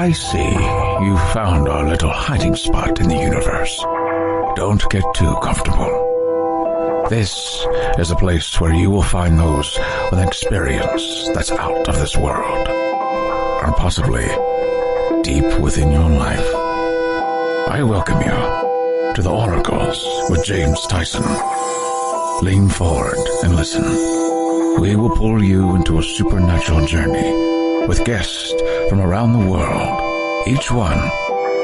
I see you found our little hiding spot in the universe. Don't get too comfortable. This is a place where you will find those with an experience that's out of this world, and possibly deep within your life. I welcome you to the Oracles with James Tyson. Lean forward and listen. We will pull you into a supernatural journey with guests from around the world, each one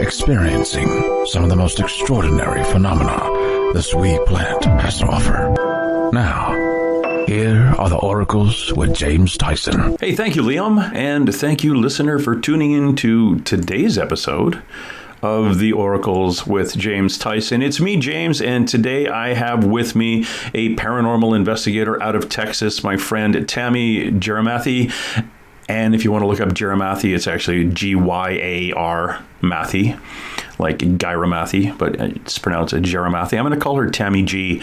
experiencing some of the most extraordinary phenomena this wee planet has to offer. Now, here are the Oracles with James Tyson. Hey, thank you, Liam, and thank you, listener, for tuning in to today's episode of the Oracles with James Tyson. It's me, James, and today I have with me a paranormal investigator out of Texas, my friend Tammy Gyarmathy. And if you want to look up Gyarmathy, it's actually G-Y-A-R Mathy, like Gyarmathy, but it's pronounced Gyarmathy. I'm going to call her Tammy G,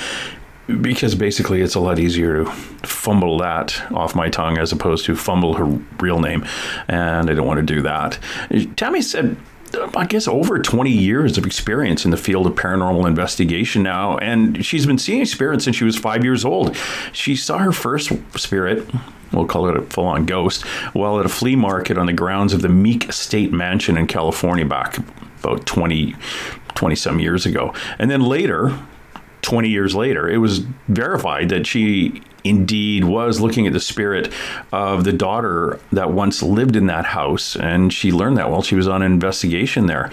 because basically it's a lot easier to fumble that off my tongue as opposed to fumble her real name, and I don't want to do that. Tammy said, I guess, over 20 years of experience in the field of paranormal investigation now, and she's been seeing spirits since she was 5 years old. She saw her first spirit, we'll call it a full-on ghost, while at a flea market on the grounds of the Meek Estate Mansion in California back about 20-some years ago. And then later, 20 years later, it was verified that she indeed was looking at the spirit of the daughter that once lived in that house, and she learned that while she was on an investigation there.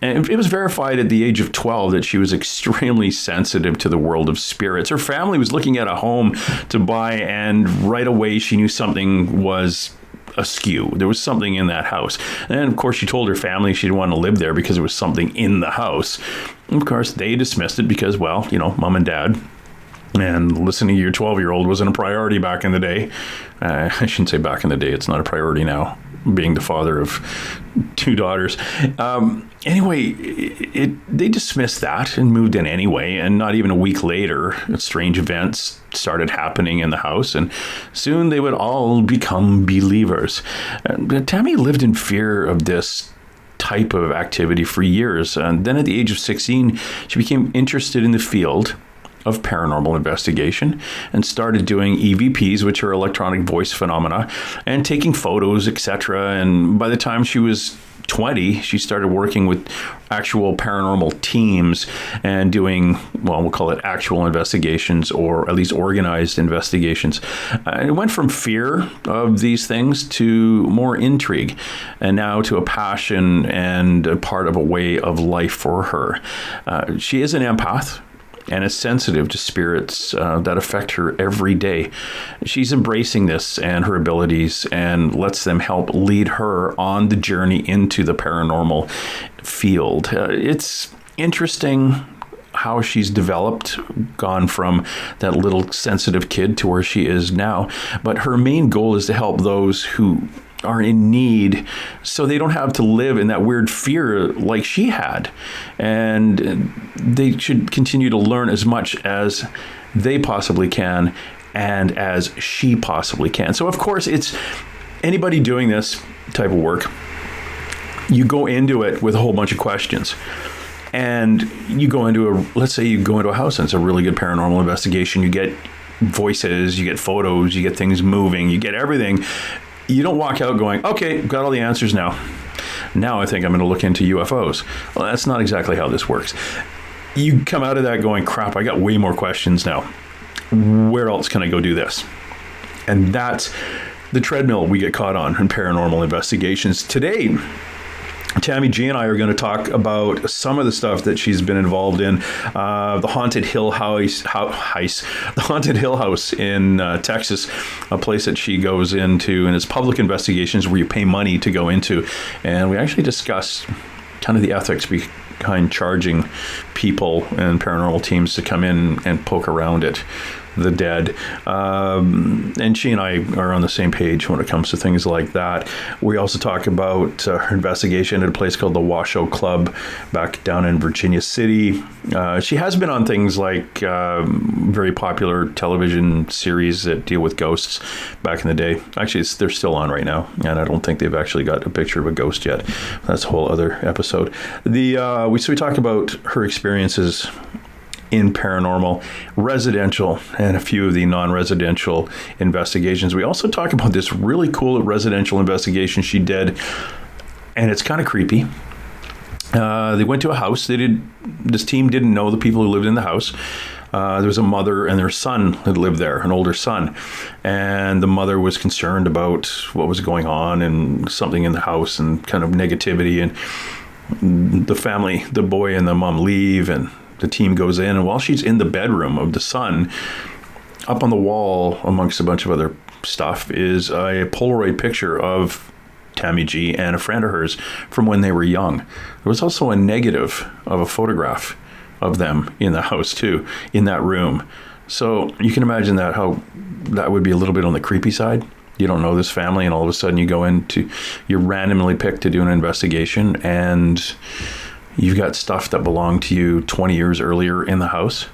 And it was verified at the age of 12 that she was extremely sensitive to the world of spirits. Her family was looking at a home to buy, and right away she knew something was askew. There was something in that house. And of course, she told her family she didn't want to live there because there was something in the house. And of course, they dismissed it because, well, you know, mom and dad. And listening to your 12-year-old wasn't a priority back in the day. I shouldn't say back in the day. It's not a priority now, being the father of two daughters. Anyway, they dismissed that and moved in anyway. And not even a week later, strange events started happening in the house. And soon they would all become believers. Tammy lived in fear of this type of activity for years. And then at the age of 16, she became interested in the field of paranormal investigation and started doing EVPs, which are electronic voice phenomena, and taking photos, etc. And by the time she was 20, she started working with actual paranormal teams and doing, well, we'll call it actual investigations, or at least organized investigations. It went from fear of these things to more intrigue, and now to a passion and a part of a way of life for her. She is an empath and is sensitive to spirits that affect her every day. She's embracing this and her abilities, and lets them help lead her on the journey into the paranormal field. It's interesting how she's developed, gone from that little sensitive kid to where she is now. But her main goal is to help those who are in need, so they don't have to live in that weird fear like she had. And they should continue to learn as much as they possibly can and as she possibly can. So of course, it's anybody doing this type of work, you go into it with a whole bunch of questions. And you go into let's say you go into a house and it's a really good paranormal investigation. You get voices, you get photos, you get things moving, you get everything. You don't walk out going, okay, got all the answers now. Now I think I'm going to look into UFOs. Well, that's not exactly how this works. You come out of that going, crap, I got way more questions now. Where else can I go do this? And that's the treadmill we get caught on in paranormal investigations. Today, Tammy G and I are going to talk about some of the stuff that she's been involved in. The Haunted Hill House, the Haunted Hill House in Texas, a place that she goes into, and it's public investigations where you pay money to go into. And we actually discussed kind of the ethics behind charging people and paranormal teams to come in and poke around it. the dead. And she and I are on the same page when it comes to things like that. We also talk about her investigation at a place called the Washoe Club back down in Virginia City. She has been on things like very popular television series that deal with ghosts back in the day. Actually, they're still on right now, and I don't think they've actually got a picture of a ghost yet. That's a whole other episode. We talk about her experiences in paranormal, residential, and a few of the non-residential investigations. We also talk about this really cool residential investigation she did, and it's kind of creepy. They went to a house. This team didn't know the people who lived in the house. There was a mother and their son that lived there, an older son. And the mother was concerned about what was going on and something in the house and kind of negativity. And the family, the boy and the mom leave, and the team goes in. And while she's in the bedroom of the son, up on the wall, amongst a bunch of other stuff, is a Polaroid picture of Tammy G and a friend of hers from when they were young. There was also a negative of a photograph of them in the house too, in that room. So you can imagine how that would be a little bit on the creepy side. You don't know this family, and all of a sudden you're randomly picked to do an investigation, and you've got stuff that belonged to you 20 years earlier in the house.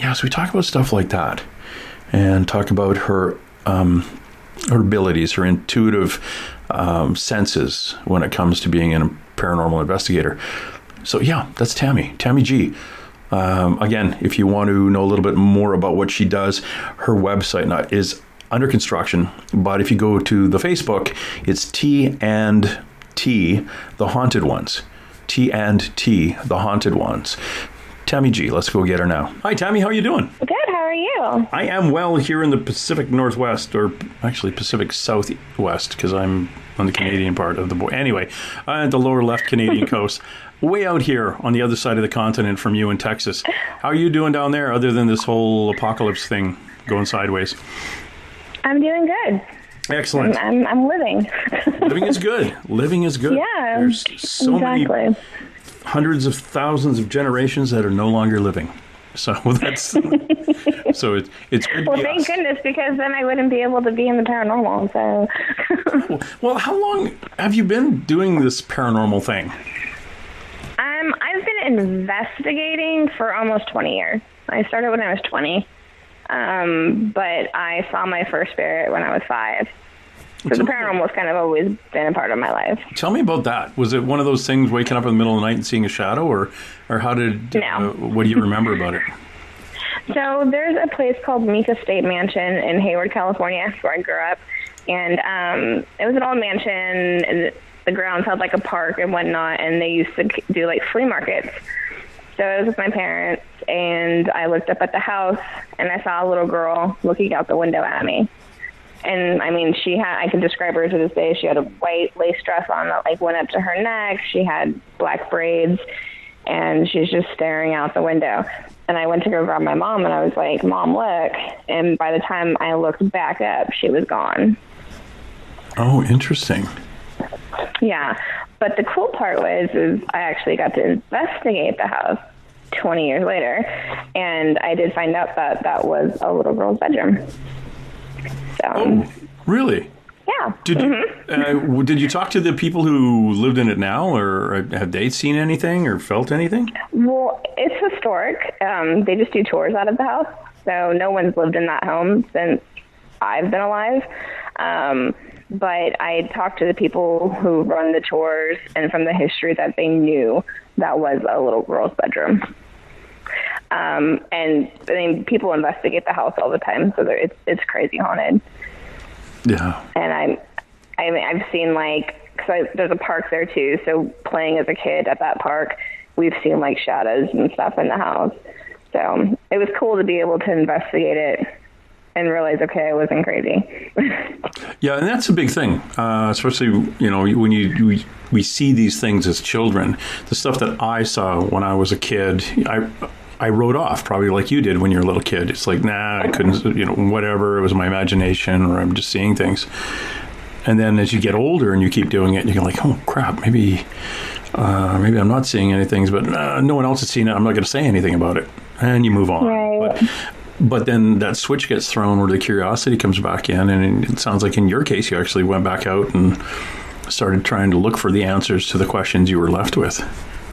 Yeah, so we talk about stuff like that, and talk about her abilities, her intuitive senses when it comes to being a paranormal investigator. So yeah, that's Tammy G. Again, if you want to know a little bit more about what she does, her website is under construction, but if you go to the Facebook, it's T&T, The Haunted Ones. T&T, The Haunted Ones. Tammy G, let's go get her now. Hi, Tammy, how are you doing? Good, how are you? I am well here in the Pacific Northwest, or actually Pacific Southwest, because I'm on the Canadian part of the board. Anyway, at the lower left Canadian coast, way out here on the other side of the continent from you in Texas. How are you doing down there, other than this whole apocalypse thing going sideways? I'm doing good. Excellent. I'm living. Living is good. Living is good. Yeah, There's so many hundreds of thousands of generations that are no longer living. So that's so it's good. Well, thank goodness, because then I wouldn't be able to be in the paranormal. So. Well, how long have you been doing this paranormal thing? I've been investigating for almost 20 years. I started when I was 20, but I saw my first spirit when I was 5. So the paranormal has kind of always been a part of my life. Tell me about that. Was it one of those things, waking up in the middle of the night and seeing a shadow, or how did? No. What do you remember about it? So there's a place called Meek Estate Mansion in Hayward, California, where I grew up, and it was an old mansion, and the grounds had like a park and whatnot, and they used to do like flea markets. So I was with my parents, and I looked up at the house, and I saw a little girl looking out the window at me. And I mean, I can describe her to this day. She had a white lace dress on that like went up to her neck. She had black braids, and she's just staring out the window. And I went to go grab my mom, and I was like, "Mom, look." And by the time I looked back up, she was gone. Oh, interesting. Yeah. But the cool part is I actually got to investigate the house 20 years later, and I did find out that was a little girl's bedroom. So, oh, really? Yeah. Did you talk to the people who lived in it now, or have they seen anything or felt anything? Well, it's historic. They just do tours out of the house, so no one's lived in that home since I've been alive. But I talked to the people who run the tours, and from the history that they knew, that was a little girl's bedroom. And I mean, people investigate the house all the time, so it's crazy haunted. Yeah. And I've seen because there's a park there too. So playing as a kid at that park, we've seen like shadows and stuff in the house. So it was cool to be able to investigate it and realize, okay, I wasn't crazy. Yeah, and that's a big thing, especially when we see these things as children. The stuff that I saw when I was a kid, I wrote off, probably like you did when you were a little kid. It's like, nah, I couldn't, whatever. It was my imagination, or I'm just seeing things. And then as you get older and you keep doing it, you're like, oh crap, maybe I'm not seeing anything, but no one else has seen it. I'm not going to say anything about it, and you move on. Right. But But then that switch gets thrown where the curiosity comes back in, and it sounds like in your case, you actually went back out and started trying to look for the answers to the questions you were left with,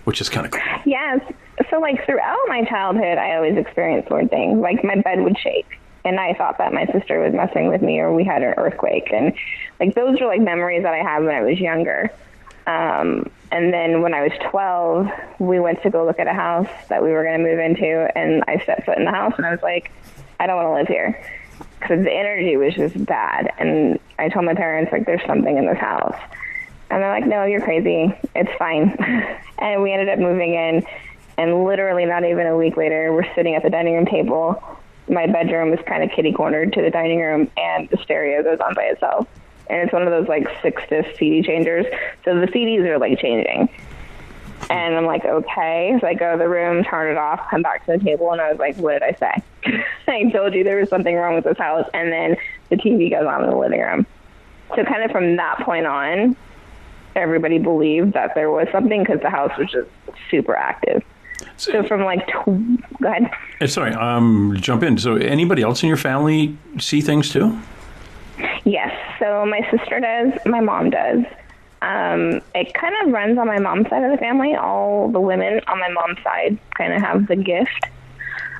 which is kind of cool. Yes. So, like, throughout my childhood, I always experienced weird things. Like, my bed would shake, and I thought that my sister was messing with me, or we had an earthquake. And, like, those are, like, memories that I had when I was younger. And then when I was 12, we went to go look at a house that we were going to move into, and I stepped foot in the house, and I was like, I don't want to live here, because the energy was just bad. And I told my parents, like, there's something in this house. And they're like, no, you're crazy. It's fine. And we ended up moving in, and literally not even a week later, we're sitting at the dining room table. My bedroom is kind of kitty-cornered to the dining room, and the stereo goes on by itself. And it's one of those, like, 6-disc CD changers. So the CDs are, like, changing. And I'm like, okay. So I go to the room, turn it off, come back to the table, and I was like, what did I say? I told you there was something wrong with this house. And then the TV goes on in the living room. So kind of from that point on, everybody believed that there was something, because the house was just super active. So from, like, go ahead. Sorry, jump in. So anybody else in your family see things too? Yes. So my sister does. My mom does. It kind of runs on my mom's side of the family. All the women on my mom's side kind of have the gift.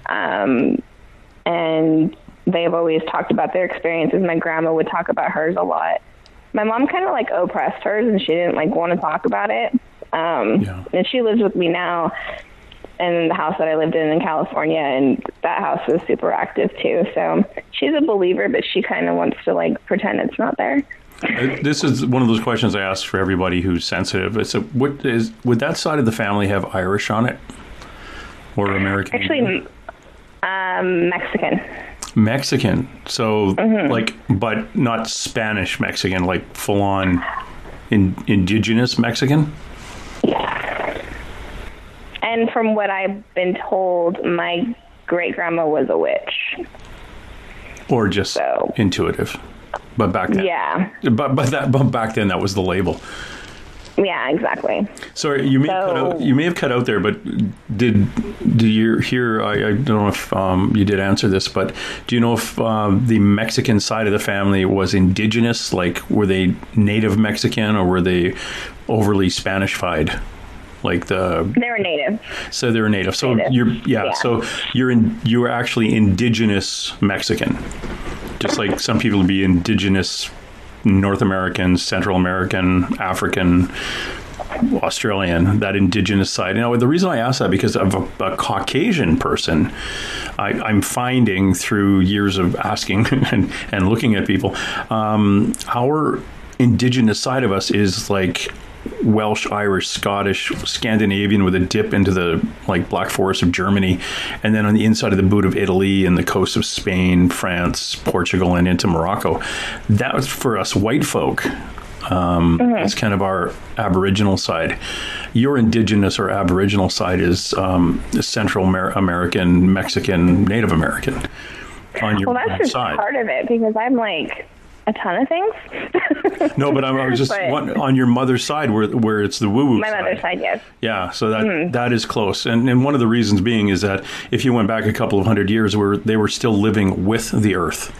And they've always talked about their experiences. My grandma would talk about hers a lot. My mom kind of, like, oppressed hers, and she didn't, like, want to talk about it. And she lives with me now in the house that I lived in California, and that house was super active too. So she's a believer, but she kind of wants to, like, pretend it's not there. This is one of those questions I ask for everybody who's sensitive. It's would that side of the family have Irish on it, or American? Actually, Mexican. Mexican. So, like, but not Spanish Mexican, like full on indigenous Mexican? And from what I've been told, my great-grandma was a witch. Or just intuitive. But back then. Yeah. But back then that was the label. Yeah, exactly. Sorry, you may have cut out there, but did you hear? I don't know if you did answer this, but do you know if the Mexican side of the family was indigenous? Like, were they native Mexican, or were they overly Spanish-fied? Like they were native. So they were native. So so you're actually indigenous Mexican, just like some people would be indigenous North American, Central American, African, Australian, that indigenous side. You know, the reason I ask that, because of a Caucasian person, I'm finding through years of asking and looking at people, our indigenous side of us is like Welsh, Irish, Scottish, Scandinavian, with a dip into the, like, Black Forest of Germany, and then on the inside of the boot of Italy and the coast of Spain, France, Portugal, and into Morocco. That was for us white folk. It's kind of our Aboriginal side. Your indigenous or Aboriginal side is Central American, Mexican, Native American. On your that's just side. Part of it, because I'm like a ton of things. No, but I was just on your mother's side, where it's the woo-woo my side. mother's side, yes. Yeah, so that is close. And one of the reasons being is that if you went back a couple of hundred years, they were still living with the earth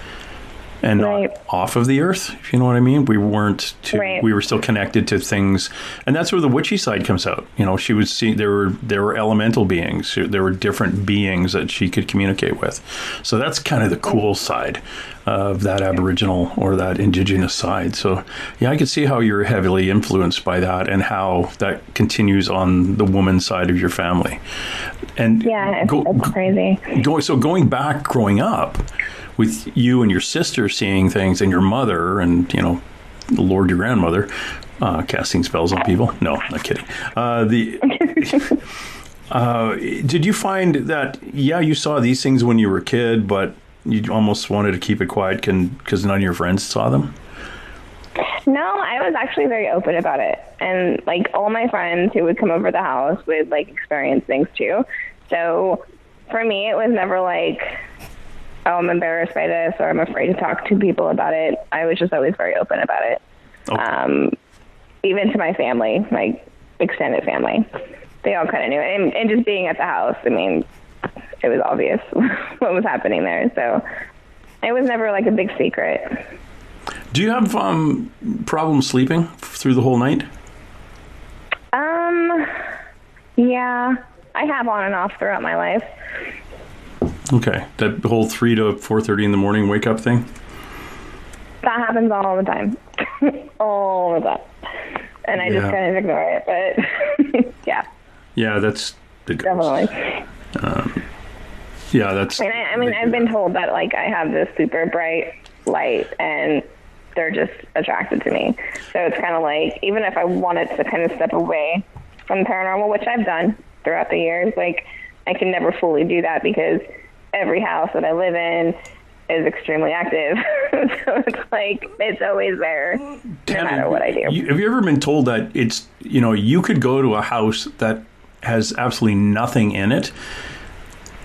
and not off of the earth, if you know what I mean. We weren't we were still connected to things. And that's where the witchy side comes out. You know, she would see there were elemental beings. There were different beings that she could communicate with. So that's kind of the cool side of that Aboriginal or that indigenous side. So yeah, I could see how you're heavily influenced by that, and how that continues on the woman side of your family. And yeah, it's crazy. Going back, growing up with you and your sister seeing things, and your mother, and, you know, Lord, your grandmother, casting spells on people. No, not kidding. Did you find that, you saw these things when you were a kid, but you almost wanted to keep it quiet because none of your friends saw them? No, I was actually very open about it. And, like, all my friends who would come over the house would, like, experience things too. So for me, it was never like, oh, I'm embarrassed by this, or I'm afraid to talk to people about it. I was just always very open about it. Okay. Even to my family, my extended family. They all kind of knew it. And just being at the house, I mean, it was obvious what was happening there. So it was never like a big secret. Do you have problems sleeping through the whole night? Yeah, I have on and off throughout my life. Okay, that whole 3 to 4:30 in the morning wake up thing? That happens all the time. All the time. And I just kind of ignore it, but yeah. Yeah, that's the definitely. Yeah, that's... I mean, I've been told that, like, I have this super bright light, and they're just attracted to me. So it's kind of like, even if I wanted to kind of step away from the paranormal, which I've done throughout the years, like, I can never fully do that because every house that I live in is extremely active. So it's like, it's always there, no matter what I do. Have you ever been told that it's, you could go to a house that has absolutely nothing in it,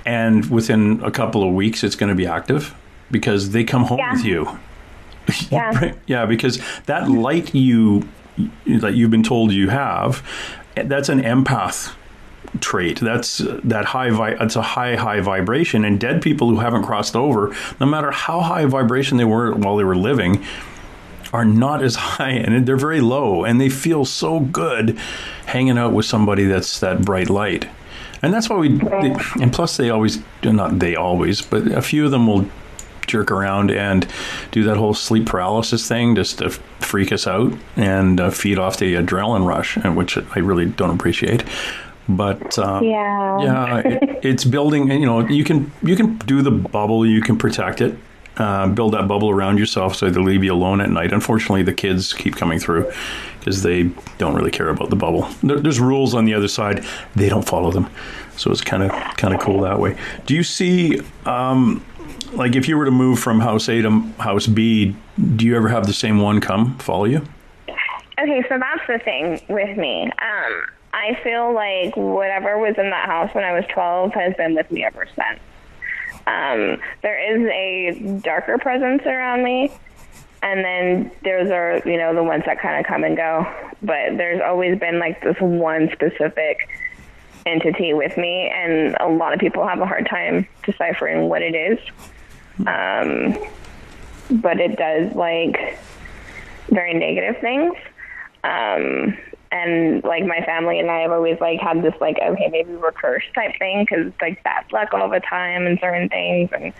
and within a couple of weeks it's going to be active because they come home with you? Yeah. Yeah, because that light that you've been told you have, that's an empath trait. That's that it's a high vibration, and dead people who haven't crossed over, no matter how high vibration they were while they were living, are not as high, and they're very low, and they feel so good hanging out with somebody that's that bright light. And that's why and plus they always, not they always, but a few of them will jerk around and do that whole sleep paralysis thing just to freak us out and feed off the adrenaline rush, which I really don't appreciate. But it's building, and you can do the bubble, you can protect it, build that bubble around yourself so they leave you alone at night. Unfortunately, the kids keep coming through because they don't really care about the bubble. There's rules on the other side, they don't follow them, so it's kind of cool that way. Do you see, like, if you were to move from house A to house B, do you ever have the same one come follow you? Okay, so that's the thing with me. I feel like whatever was in that house when I was 12 has been with me ever since. There is a darker presence around me, and then those are, the ones that kind of come and go. But there's always been like this one specific entity with me, and a lot of people have a hard time deciphering what it is. But it does like very negative things. And like my family and I have always like had this like, okay, maybe we're cursed type thing because it's like bad luck all the time and certain things and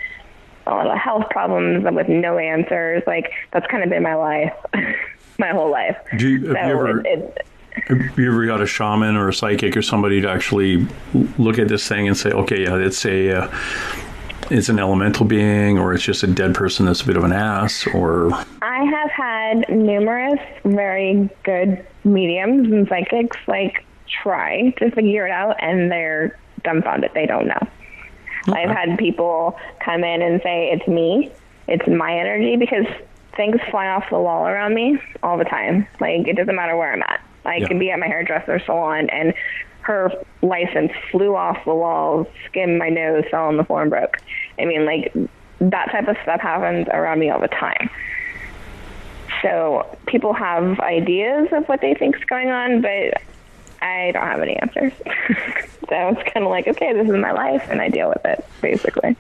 a lot of health problems with no answers. Like that's kind of been my life, my whole life. Have you ever got a shaman or a psychic or somebody to actually look at this thing and say, okay, yeah, it's an elemental being, or it's just a dead person that's a bit of an ass? Or I have had numerous very good mediums and psychics like try to figure it out, and they're dumbfounded. They don't know. Okay. I've had people come in and say, it's me, it's my energy, because things fly off the wall around me all the time. Like, it doesn't matter where I'm at. I can be at my hairdresser salon, and her license flew off the wall, skimmed my nose, fell on the floor, and broke. I mean, like, that type of stuff happens around me all the time. So people have ideas of what they think is going on, but I don't have any answers. So it's kind of like, okay, this is my life, and I deal with it, basically.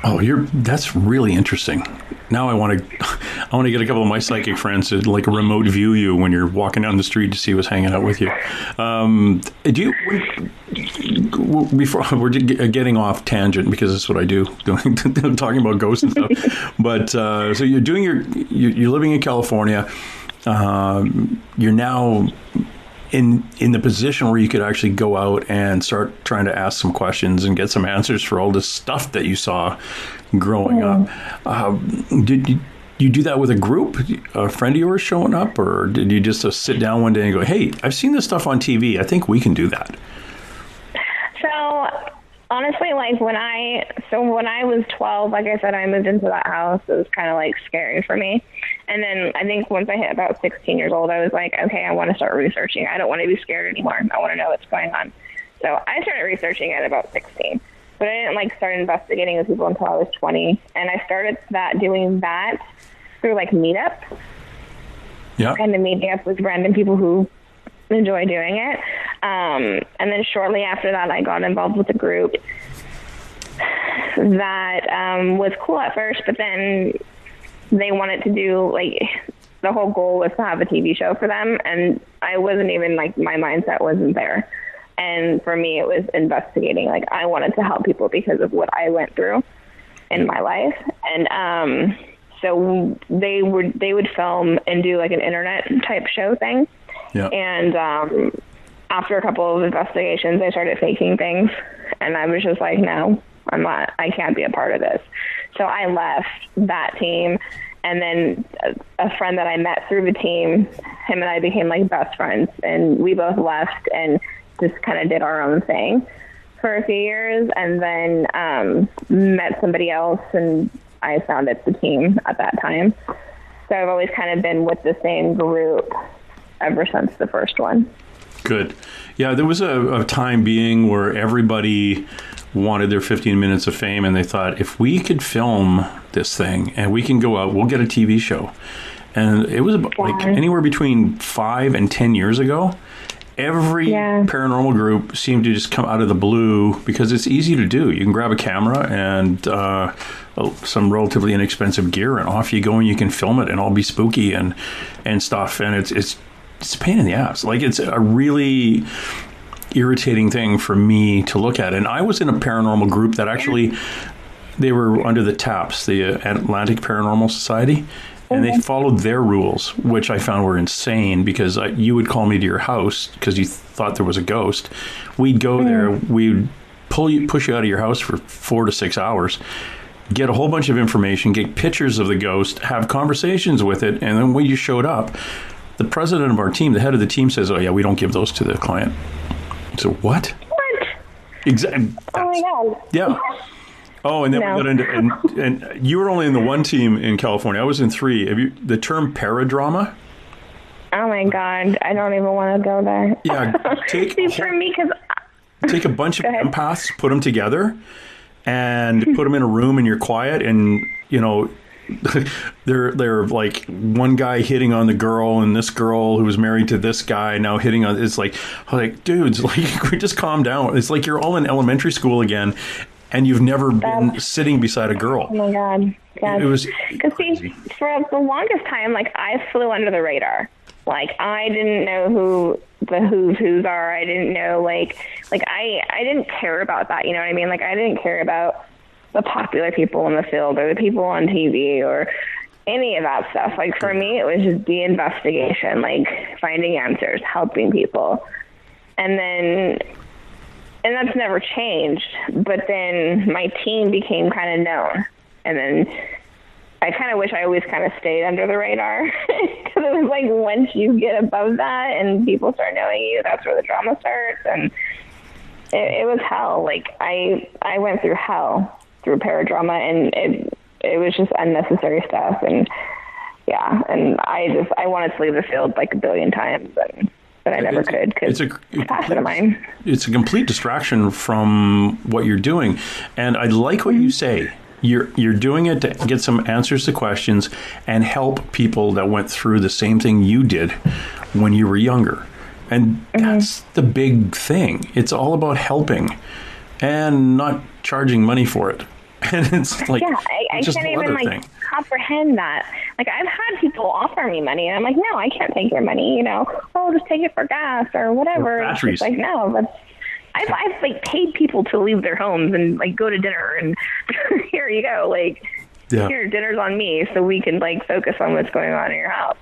Oh, that's really interesting. Now I want to get a couple of my psychic friends to like remote view you when you're walking down the street to see what's hanging out with you. Before we're getting off tangent, because that's what I do, talking about ghosts and stuff. But so you're living in California. You're now in the position where you could actually go out and start trying to ask some questions and get some answers for all this stuff that you saw growing up. Did you do that with a group, a friend of yours showing up, or did you just sit down one day and go, hey, I've seen this stuff on TV, I think we can do that? So honestly, like when I was 12, like I said, I moved into that house. It was kind of like scary for me. And then I think once I hit about 16 years old, I was like, okay, I want to start researching. I don't want to be scared anymore. I want to know what's going on. So I started researching at about 16, but I didn't like start investigating with people until I was 20. And I started doing that through like Meetup. Yeah. Kind of meeting up with random people who enjoy doing it. And then shortly after that, I got involved with a group that was cool at first, but then they wanted to do, like, the whole goal was to have a TV show for them, and I wasn't even, like, my mindset wasn't there. And for me, it was investigating. Like, I wanted to help people because of what I went through in my life. And so they would film and do, like, an internet type show thing. Yeah. And after a couple of investigations, I started faking things, and I was just like, no, I can't be a part of this. So I left that team, and then a friend that I met through the team, him and I became, like, best friends, and we both left and just kind of did our own thing for a few years, and then met somebody else, and I founded the team at that time. So I've always kind of been with the same group ever since the first one. Good. Yeah, there was a time being where everybody wanted their 15 minutes of fame, and they thought, if we could film this thing and we can go out, we'll get a TV show. And it was about, like, anywhere between 5 and 10 years ago. Every paranormal group seemed to just come out of the blue because it's easy to do. You can grab a camera and some relatively inexpensive gear, and off you go, and you can film it and all be spooky and stuff. And it's a pain in the ass. Like, it's a really irritating thing for me to look at. And I was in a paranormal group that actually, they were under the TAPS, the Atlantic Paranormal Society. And they followed their rules, which I found were insane, because you would call me to your house because you thought there was a ghost. We'd go there. We'd push you out of your house for 4 to 6 hours, get a whole bunch of information, get pictures of the ghost, have conversations with it. And then when you showed up, the president of our team, the head of the team, says, oh, yeah, we don't give those to the client. So what? What? Exactly. Oh, my God. Yeah. Oh, and then we got into, and you were only in the one team in California. I was in 3. Have you, the term paradrama? Oh my God, I don't even want to go there. Yeah, take a bunch of empaths, put them together, and put them in a room, and you're quiet, and you know, they're like one guy hitting on the girl, and this girl who was married to this guy now hitting on. It's like dudes, like, just calm down. It's like you're all in elementary school again. And you've never been sitting beside a girl. Oh, my God. It was crazy. For the longest time, like, I flew under the radar. Like, I didn't know who the who's are. I didn't know, like I didn't care about that. You know what I mean? Like, I didn't care about the popular people in the field or the people on TV or any of that stuff. Like, for me, it was just the investigation, like, finding answers, helping people. And that's never changed. But then my team became kind of known. And then I kind of wish I always kind of stayed under the radar. Because it was like, once you get above that and people start knowing you, that's where the drama starts. And it was hell. Like, I went through hell through paradrama, and it was just unnecessary stuff. And and I wanted to leave the field like a billion times, but I never could because it's a passion of mine. It's a complete distraction from what you're doing. And I like what you say. You're doing it to get some answers to questions and help people that went through the same thing you did when you were younger. And that's the big thing. It's all about helping and not charging money for it. And it's like, I can't even comprehend that. Like, I've had people offer me money, and I'm like, no, I can't take your money. You know, just take it for gas or whatever. Or batteries. It's like, no, I've like paid people to leave their homes and like go to dinner, and here you go, like, here, dinner's on me, so we can like focus on what's going on in your house.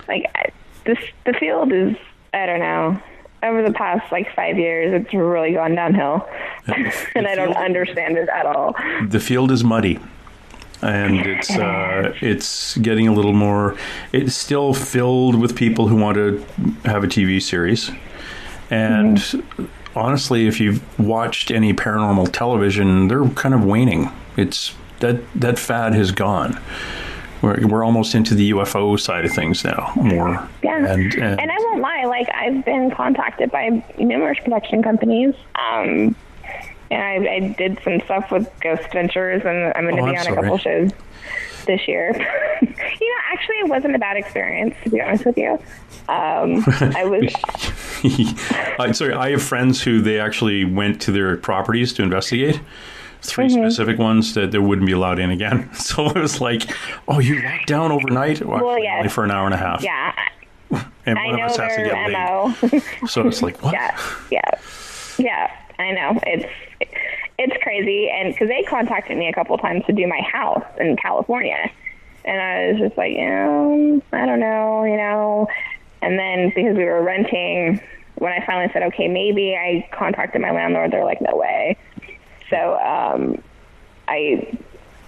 Like, the field is, I don't know. Over the past, 5 years, it's really gone downhill, and I don't understand it at all. The field is muddy, and it's getting a little more... It's still filled with people who want to have a TV series. And honestly, if you've watched any paranormal television, they're kind of waning. It's that fad has gone. We're almost into the UFO side of things now, more. Yeah, and I won't lie, I've been contacted by numerous production companies. And I did some stuff with Ghost Ventures, and I'm going to be on a couple shows this year. Actually, it wasn't a bad experience, to be honest with you. I was... I have friends who they actually went to their properties to investigate. 3 specific ones that they wouldn't be allowed in again. So it was like, oh, you locked down overnight? Well, yes. Only for an hour and a half. Yeah. And one of us has to get laid. So it's like, what? Yeah. I know. It's crazy. And because they contacted me a couple times to do my house in California. And I was just like, I don't know, And then because we were renting, when I finally said, okay, maybe, I contacted my landlord. They're like, no way. So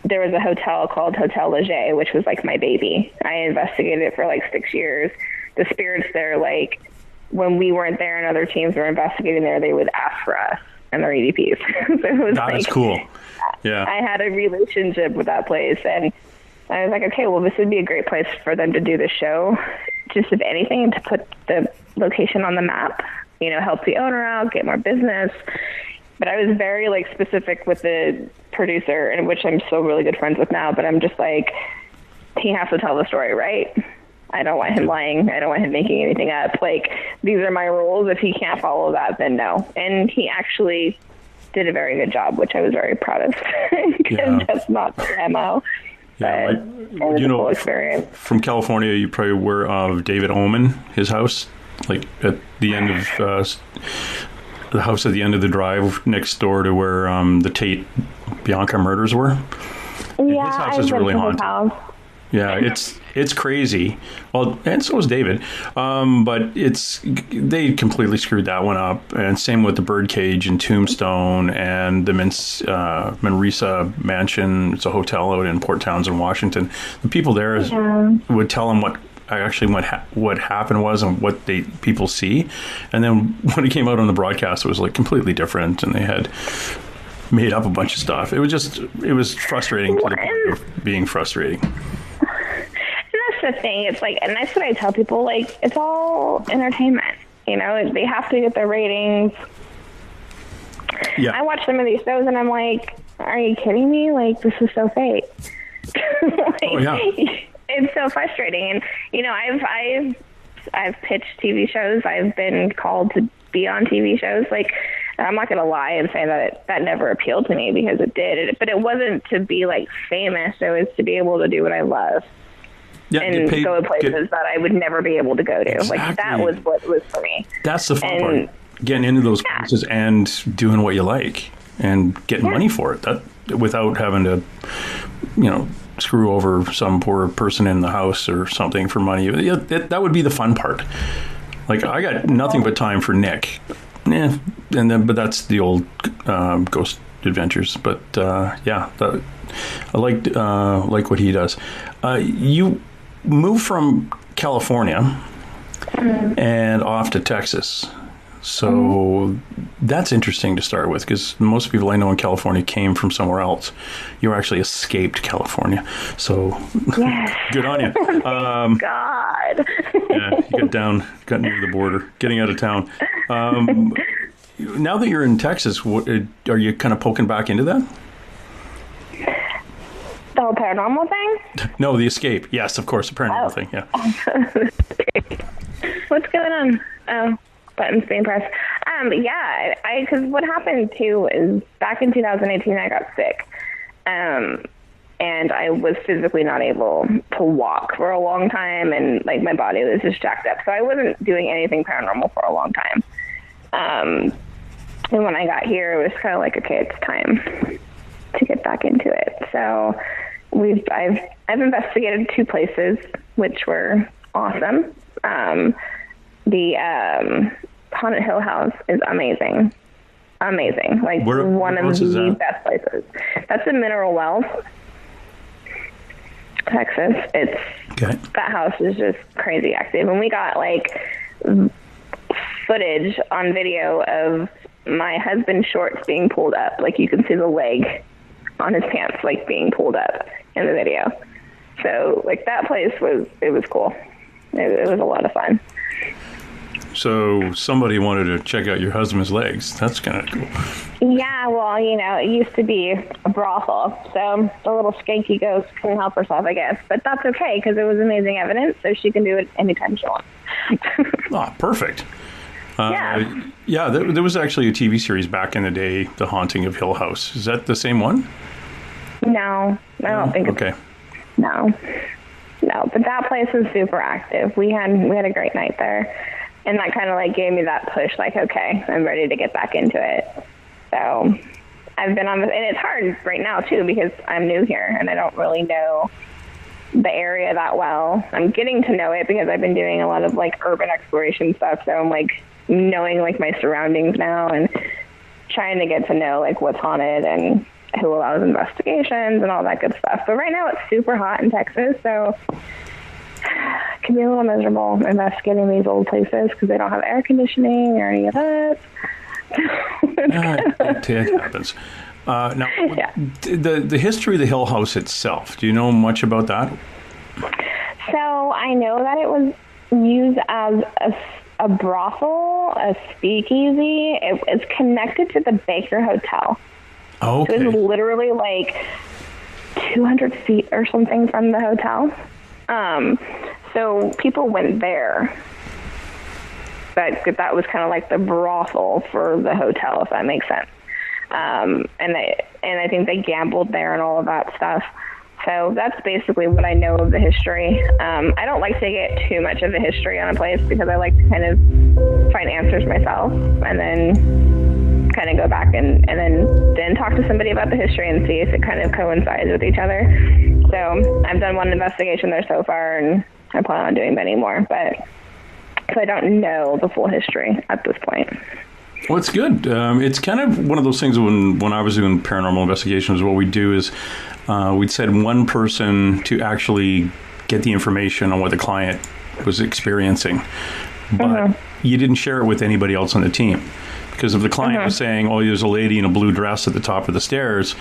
there was a hotel called Hotel Leger, which was like my baby. I investigated it for like 6 years. The spirits there, like when we weren't there and other teams were investigating there, they would ask for us and their EVPs. So it was That's cool. Yeah. I had a relationship with that place, and I was like, okay, well, this would be a great place for them to do the show, just if anything, to put the location on the map, help the owner out, get more business. But I was very like specific with the producer, and which I'm still really good friends with now, but I'm just like, he has to tell the story, right? I don't want him lying. I don't want him making anything up. Like, these are my rules. If he can't follow that, then no. And he actually did a very good job, which I was very proud of. Because that's not their MO. Yeah, it was a cool experience. From California, you probably were of David Oman, his house, like at the end of the house at the end of the drive next door to where the Tate Bianca murders were. Yeah, his house is really haunted. Yeah, it's crazy. Well, and so is David. But they completely screwed that one up. And same with the Birdcage in Tombstone and the Manresa Mansion. It's a hotel out in Port Townsend, Washington. The people there would tell them what happened was and what people see. And then when it came out on the broadcast, it was like completely different. And they had made up a bunch of stuff. It was frustrating to the point of being frustrating. The thing, it's like, and that's what I tell people, like, it's all entertainment, they have to get their ratings. I watch some of these shows and I'm like, are you kidding me? Like, this is so fake. It's so frustrating. And I've pitched TV shows, I've been called to be on TV shows. Like, I'm not gonna lie and say that never appealed to me, because it did, but it wasn't to be like famous. It was to be able to do what I love. Yeah, and go to places that I would never be able to go to. Exactly. Like, that was what was for me. That's the fun part. Getting into those places and doing what you like and getting money for it. That without having to, screw over some poor person in the house or something for money. Yeah, that would be the fun part. Like, I got nothing but time for Nick. But that's the old Ghost Adventures. But I like what he does. You moved from California and off to Texas. So that's interesting to start with, because most people I know in California came from somewhere else. You actually escaped California. So good on you. God. You got near the border, getting out of town. Now that you're in Texas, are you kind of poking back into that? The whole paranormal thing? No, the escape. Yes, of course, the paranormal thing, yeah. What's going on? Oh, buttons being pressed. Because what happened, too, is back in 2018, I got sick. And I was physically not able to walk for a long time, and, like, my body was just jacked up. So I wasn't doing anything paranormal for a long time. And when I got here, it was kind of like, okay, it's time to get back into it. So I've investigated 2 places, which were awesome. The Haunted Hill House is amazing. Like, one of the best places. That's in Mineral Wells, Texas. That house is just crazy active. And we got like footage on video of my husband's shorts being pulled up. Like, you can see the leg on his pants, like, being pulled up in the video. So, like, that place was cool. It was a lot of fun. So somebody wanted to check out your husband's legs. That's kind of cool. Yeah, well, it used to be a brothel, so the little skanky ghost couldn't help herself, I guess. But that's okay, because it was amazing evidence, so she can do it anytime she wants. Oh, perfect. Yeah, there was actually a TV series back in the day, The Haunting of Hill House. Is that the same one? No, I don't think okay. No, but that place was super active. We had a great night there, and that kind of like gave me that push, like, okay, I'm ready to get back into it. So I've been on this, and it's hard right now too because I'm new here and I don't really know the area that well. I'm getting to know it because I've been doing a lot of like urban exploration stuff, so I'm like knowing like my surroundings now and trying to get to know like what's haunted and who allows investigations and all that good stuff. But right now it's super hot in Texas, so it can be a little miserable investigating these old places because they don't have air conditioning or any of that. It happens. Now, the history of the Hill House itself, do you know much about that? So I know that it was used as a brothel, a speakeasy. It's connected to the Baker Hotel. Okay. So it was literally like 200 feet or something from the hotel. So people went there. That was kind of like the brothel for the hotel, if that makes sense. And I think they gambled there and all of that stuff. So that's basically what I know of the history. I don't like to get too much of the history on a place because I like to kind of find answers myself and then kind of go back and then talk to somebody about the history and see if it kind of coincides with each other. So I've done one investigation there so far, and I plan on doing many more, but so I don't know the full history at this point. Well, it's good. It's kind of one of those things when I was doing paranormal investigations, what we do is we'd send one person to actually get the information on what the client was experiencing. But you didn't share it with anybody else on the team. Because if the client was saying, oh, there's a lady in a blue dress at the top of the stairs,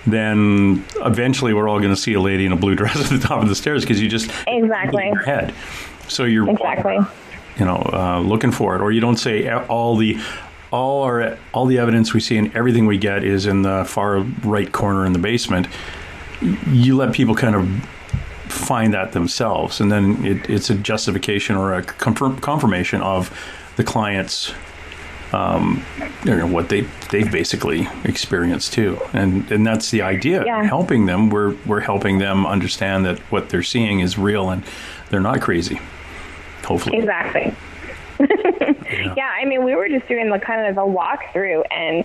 then eventually we're all going to see a lady in a blue dress at the top of the stairs because you just exactly in your head. So you're exactly looking for it, or you don't say all the evidence we see and everything we get is in the far right corner in the basement. You let people kind of find that themselves, and then it's a justification or a confirmation of the client's what they've basically experienced too, and that's the idea. Yeah. Helping them, we're helping them understand that what they're seeing is real and they're not crazy. Hopefully. Exactly. Yeah, I mean, we were just doing the kind of a walkthrough, and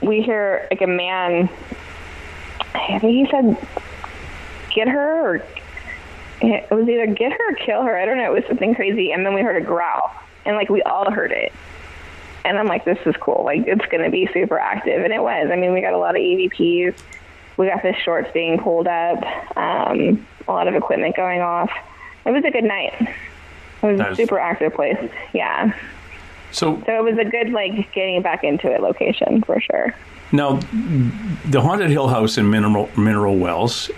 we hear like a man. I think he said, "Get her," or it was either "get her" or "kill her." I don't know. It was something crazy, and then we heard a growl, and like we all heard it. And I'm like, this is cool. Like, it's going to be super active. And it was. I mean, we got a lot of EVPs. We got the shorts being pulled up, a lot of equipment going off. It was a good night. It was a super active place. Yeah. So it was a good, like, getting back into it location for sure. Now, the Haunted Hill House in Mineral Wells,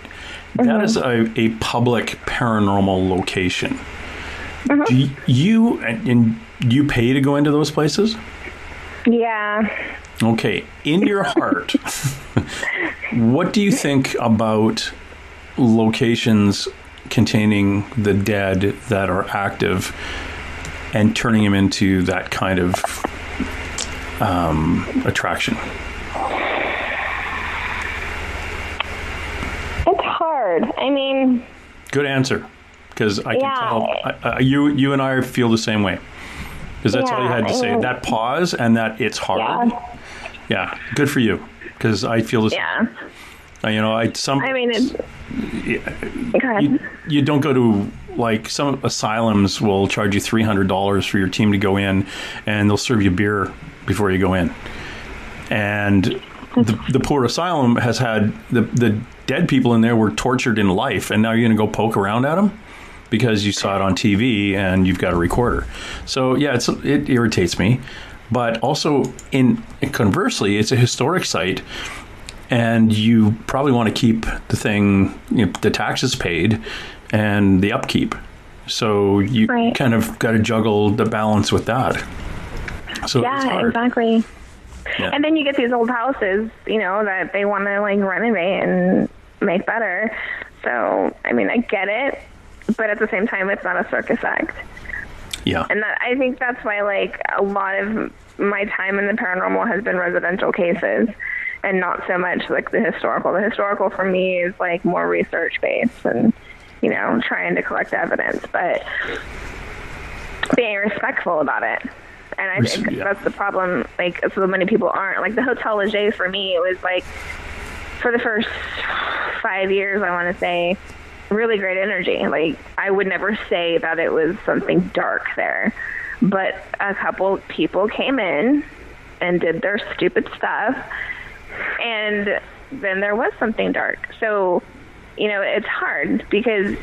that is a public paranormal location. Do you pay to go into those places? Yeah. Okay. In your heart, what do you think about locations containing the dead that are active and turning them into that kind of attraction? It's hard. I mean... Good answer. Because I can tell you and I feel the same way. Because that's all you had to say. That pause and that it's hard. Yeah, good for you. Because I feel the same. Yeah. You don't go to, like, some asylums will charge you $300 for your team to go in, and they'll serve you beer before you go in. And the poor asylum has had the dead people in there were tortured in life, and now you're going to go poke around at them because you saw it on TV and you've got a recorder. So yeah, it irritates me. But also, conversely, it's a historic site, and you probably want to keep the thing, the taxes paid and the upkeep. So you kind of got to juggle the balance with that. So it's hard. Exactly. Yeah. And then you get these old houses, that they want to like renovate and make better. So, I mean, I get it, but at the same time, it's not a circus act. Yeah. And I think that's why, like, a lot of my time in the paranormal has been residential cases and not so much, like, the historical. The historical for me is, like, more research-based and, you know, trying to collect evidence, but being respectful about it. And I think that's the problem, like, so many people aren't. Like, the Hotel Leger for me, it was, like, for the first 5 years, I want to say, really great energy. Like, I would never say that it was something dark there, but a couple people came in and did their stupid stuff, and then there was something dark. So, you know, it's hard because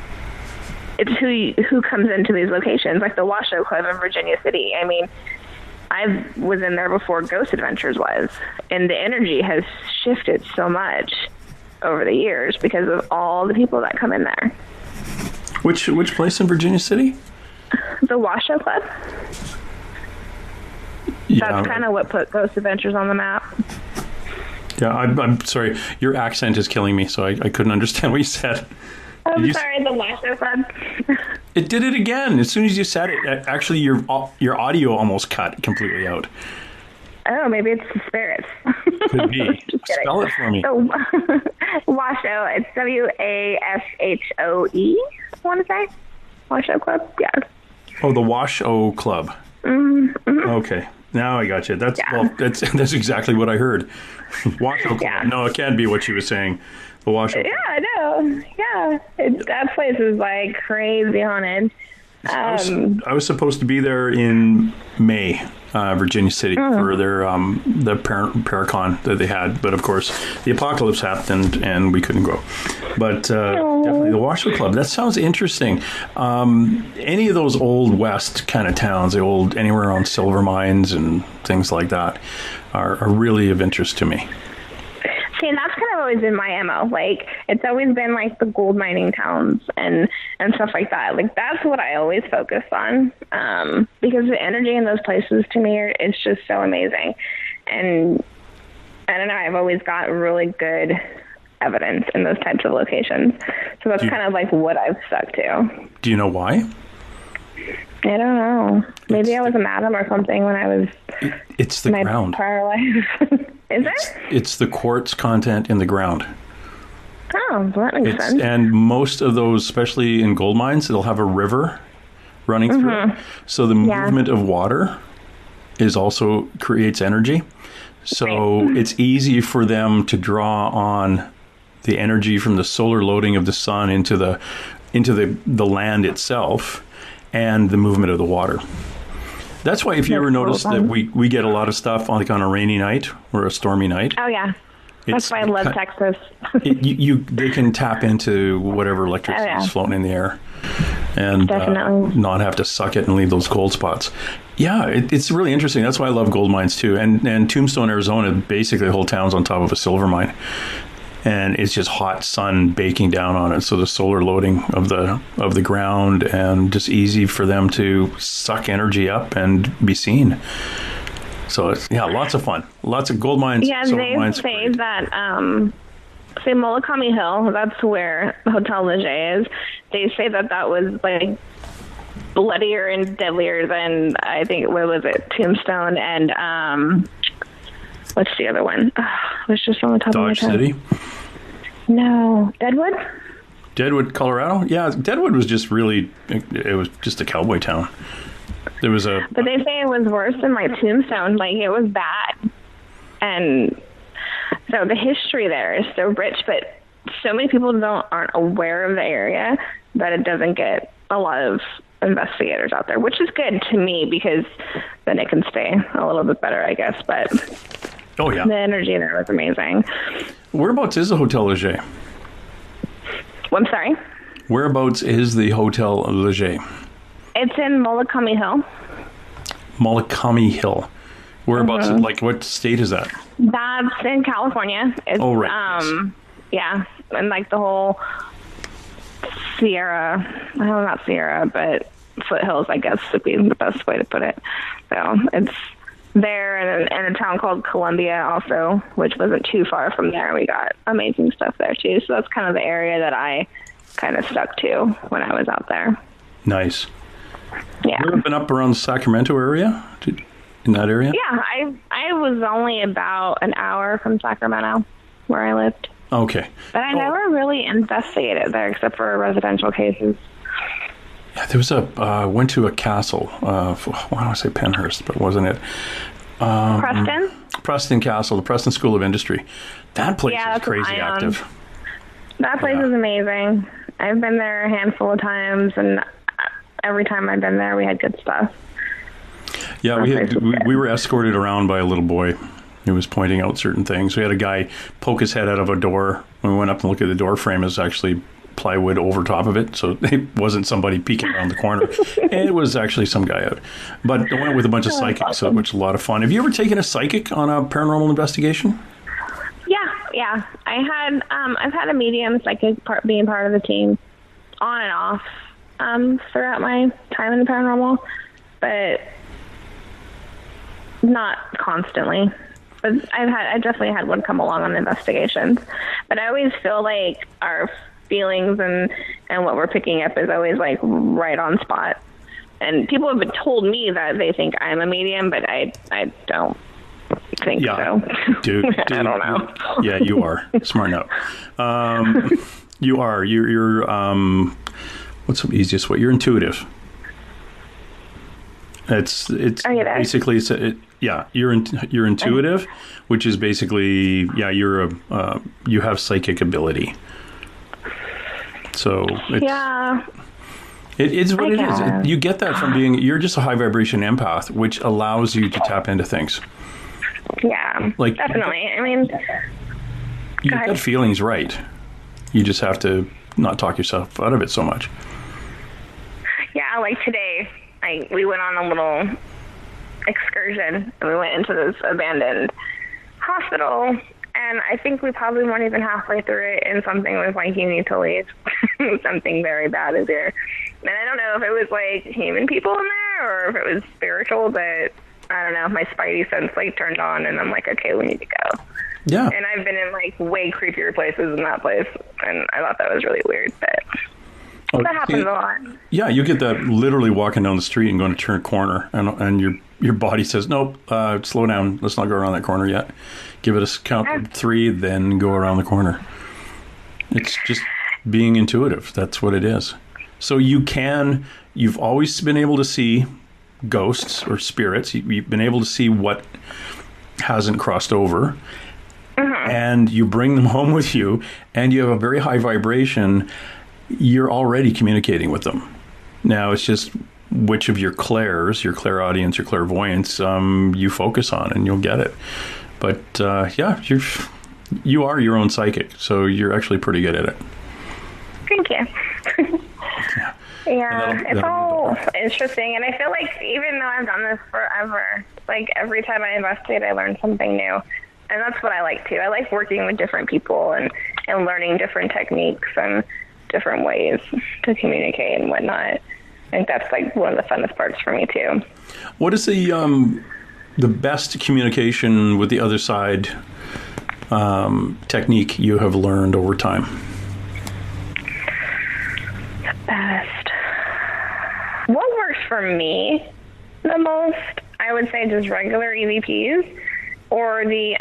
it's who comes into these locations, like the Washoe Club in Virginia City. I mean, I was in there before Ghost Adventures was, and the energy has shifted so much over the years because of all the people that come in there. Which place in Virginia City? The Washoe Club. Yeah, that's kind of what put Ghost Adventures on the map. Yeah, I'm sorry. Your accent is killing me, so I couldn't understand what you said. I'm sorry, the Washoe Club. It did it again. As soon as you said it, actually, your audio almost cut completely out. Oh, maybe it's the spirits. Could be. Spell it for me. So, Washoe, it's Washoe, I want to say. Washoe Club, yeah. Oh, the Washoe Club. Mm-hmm. Okay, now I got you. That's exactly what I heard. Washoe Club. Yeah. No, it can't be what she was saying. The Washoe Club. Yeah, I know. Yeah, that place is like crazy haunted. I was supposed to be there in May, Virginia City, for their the Paracon that they had, but of course the apocalypse happened and we couldn't go. But definitely the Washoe Club. That sounds interesting. Any of those old West kind of towns, the old anywhere on silver mines and things like that, are really of interest to me. See, and that's kind of always been my MO. Like, it's always been like the gold mining towns and stuff like that. Like, that's what I always focus on, because the energy in those places to me is just so amazing. And I don't know, I've always got really good evidence in those types of locations. So that's kind of like what I've stuck to. Do you know why? I don't know. Maybe I was a madam or something when I was. It's the ground. Prior life. Is it? It's the quartz content in the ground. Oh, well, that makes sense. And most of those, especially in gold mines, they'll have a river running through it. So the movement of water also creates energy. So it's easy for them to draw on the energy from the solar loading of the sun into the land itself and the movement of the water. That's why if you ever notice that we get a lot of stuff on a rainy night or a stormy night. Oh, yeah. That's why I love Texas. They can tap into whatever electricity is floating in the air and not have to suck it and leave those cold spots. Yeah, it's really interesting. That's why I love gold mines too. And Tombstone, Arizona, basically the whole town's on top of a silver mine. And it's just hot sun baking down on it. So the solar loading of the ground, and just easy for them to suck energy up and be seen. So it's, lots of fun. Lots of gold mines. Yeah, they say that, say Molesting Hill, that's where Hotel Leger is. They say that was like bloodier and deadlier than, I think, what was it, Tombstone and, what's the other one? It was just on the top of my head. Dodge City? No. Deadwood? Deadwood, Colorado? Yeah, Deadwood was just really, it was just a cowboy town. There was But they say it was worse than like Tombstone. Like, it was bad. And so the history there is so rich, but so many people aren't aware of the area that it doesn't get a lot of investigators out there, which is good to me because then it can stay a little bit better, I guess. But the energy there was amazing. Whereabouts is the Hotel Leger? I'm sorry? Whereabouts is the Hotel Leger? It's in Molesting Hill. Molesting Hill. Whereabouts? Like, what state is that? That's in California. It's, right. Yeah, and like the whole Sierra, well, not Sierra, but foothills, I guess, would be the best way to put it. So it's there, and a town called Columbia also, which wasn't too far from there. We got amazing stuff there too. So that's kind of the area that I kind of stuck to when I was out there. Nice. Yeah. You ever been up around the Sacramento area? In that area? Yeah, I was only about an hour from Sacramento, where I lived. Okay. But I never really investigated there except for residential cases. Yeah, there was went to a castle. Why don't I say Penhurst, but wasn't it? Preston? Preston Castle, the Preston School of Industry. That place Yeah, is crazy active. That place is amazing. I've been there a handful of times, and every time I've been there, we had good stuff. Yeah, we were escorted around by a little boy who was pointing out certain things. We had a guy poke his head out of a door. When we went up and looked at the door frame, it was actually plywood over top of it, so it wasn't somebody peeking around the corner. It was actually some guy out. But I went with a bunch of psychics, so which was a lot of fun. Have you ever taken a psychic on a paranormal investigation? Yeah. I've had a medium psychic being part of the team on and off throughout my time in the paranormal, but not constantly. But I definitely had one come along on investigations. But I always feel like our feelings and what we're picking up is always like right on spot. And people have told me that they think I'm a medium, but I don't think so. Dude, I don't know. Yeah, you are. Smart enough. You are. You're what's the easiest way? You're intuitive. It's basically you're intuitive, which is basically you're you have psychic ability. So it's what it is. You get that from you're just a high vibration empath, which allows you to tap into things. Yeah, like definitely. I mean, you get that feeling's right. You just have to not talk yourself out of it so much. Yeah, like today, we went on a little excursion and we went into this abandoned hospital, and I think we probably weren't even halfway through it and something was like, you need to leave. Something very bad is here. And I don't know if it was like human people in there or if it was spiritual, but I don't know, my spidey sense like turned on and I'm like, okay, we need to go. Yeah. And I've been in like way creepier places than that place, and I thought that was really weird, but that happens a lot. Yeah, you get that literally walking down the street and going to turn a corner, and your body says, nope, slow down. Let's not go around that corner yet. Give it a count of 3, then go around the corner. It's just being intuitive. That's what it is. So you've always been able to see ghosts or spirits. You've been able to see what hasn't crossed over. And you bring them home with you, and you have a very high vibration. You're already communicating with them. Now it's just which of your clairs, your clairaudience, your clairvoyance, you focus on, and you'll get it. But you are your own psychic, so you're actually pretty good at it. Thank you. Yeah, it's all interesting, and I feel like even though I've done this forever, like every time I investigate, I learn something new. And that's what I like, too. I like working with different people and learning different techniques and different ways to communicate and whatnot. I think that's, like, one of the funnest parts for me, too. What is the best communication with the other side technique you have learned over time? The best. What works for me the most, I would say just regular EVPs. Or the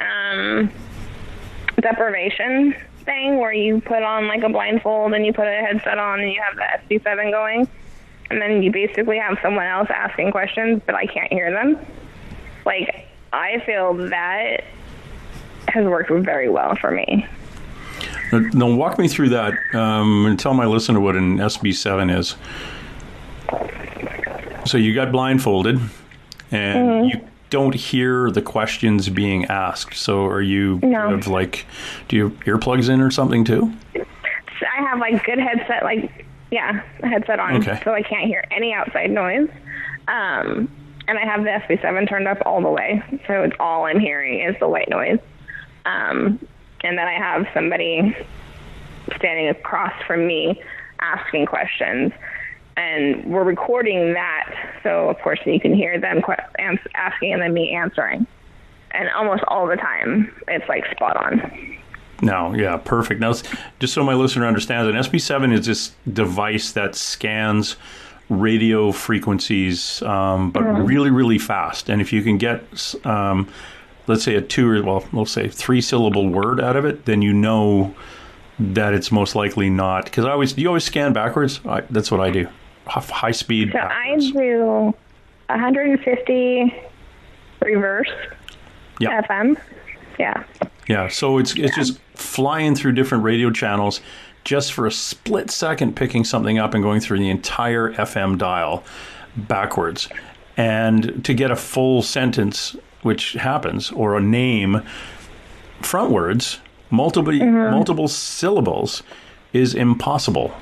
deprivation thing where you put on like a blindfold and you put a headset on and you have the SB7 going. And then you basically have someone else asking questions, but I can't hear them. Like, I feel that has worked very well for me. Now walk me through that and tell my listener what an SB7 is. So you got blindfolded and you don't hear the questions being asked. So are you do you have earplugs in or something too? I have like good headset, a headset on, so I can't hear any outside noise. And I have the SB7 turned up all the way, so it's all I'm hearing is the white noise. And then I have somebody standing across from me asking questions. And we're recording that, so of course you can hear them asking and then me answering. And almost all the time, it's like spot on. No, yeah, perfect. Now, just so my listener understands, an SB7 is this device that scans radio frequencies, but really, really fast. And if you can get, let's say we'll say 3-syllable word out of it, then you know that it's most likely not. Because you always scan backwards. That's what I do. High speed. So backwards. I do 150 reverse FM. Yeah. Yeah. So it's just flying through different radio channels, just for a split second, picking something up and going through the entire FM dial backwards. And to get a full sentence, which happens, or a name frontwards, multiple syllables, is impossible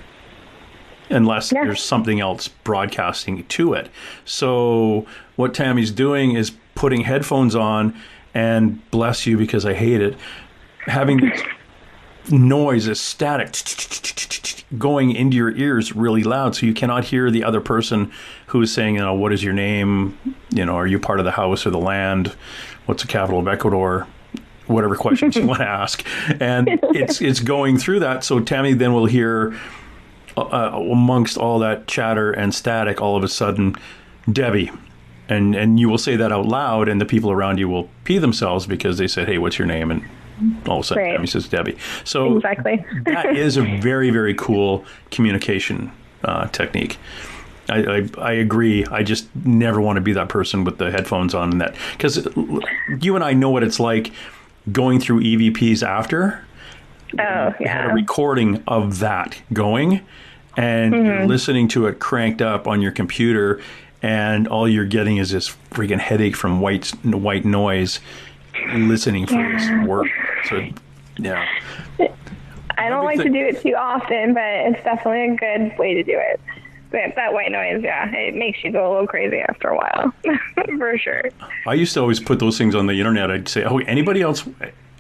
unless there's something else broadcasting to it. So what Tammy's doing is putting headphones on, and bless you, because I hate it, having this noise, a static going into your ears really loud, so you cannot hear the other person who is saying, what is your name? Are you part of the house or the land? What's the capital of Ecuador? Whatever questions you want to ask. And it's going through that. So Tammy then will hear, amongst all that chatter and static, all of a sudden, Debbie. And you will say that out loud, and the people around you will pee themselves because they said, hey, what's your name? And all of a sudden, Tammy says Debbie. So exactly. That is a very, very cool communication technique. I agree. I just never want to be that person with the headphones on, and that, because you and I know what it's like going through EVPs after. Oh, You had a recording of that going, and you're listening to it cranked up on your computer, and all you're getting is this freaking headache from white noise listening for this work. So, yeah. I don't like to do it too often, but it's definitely a good way to do it. But that white noise, it makes you go a little crazy after a while, for sure. I used to always put those things on the internet. I'd say, anybody else?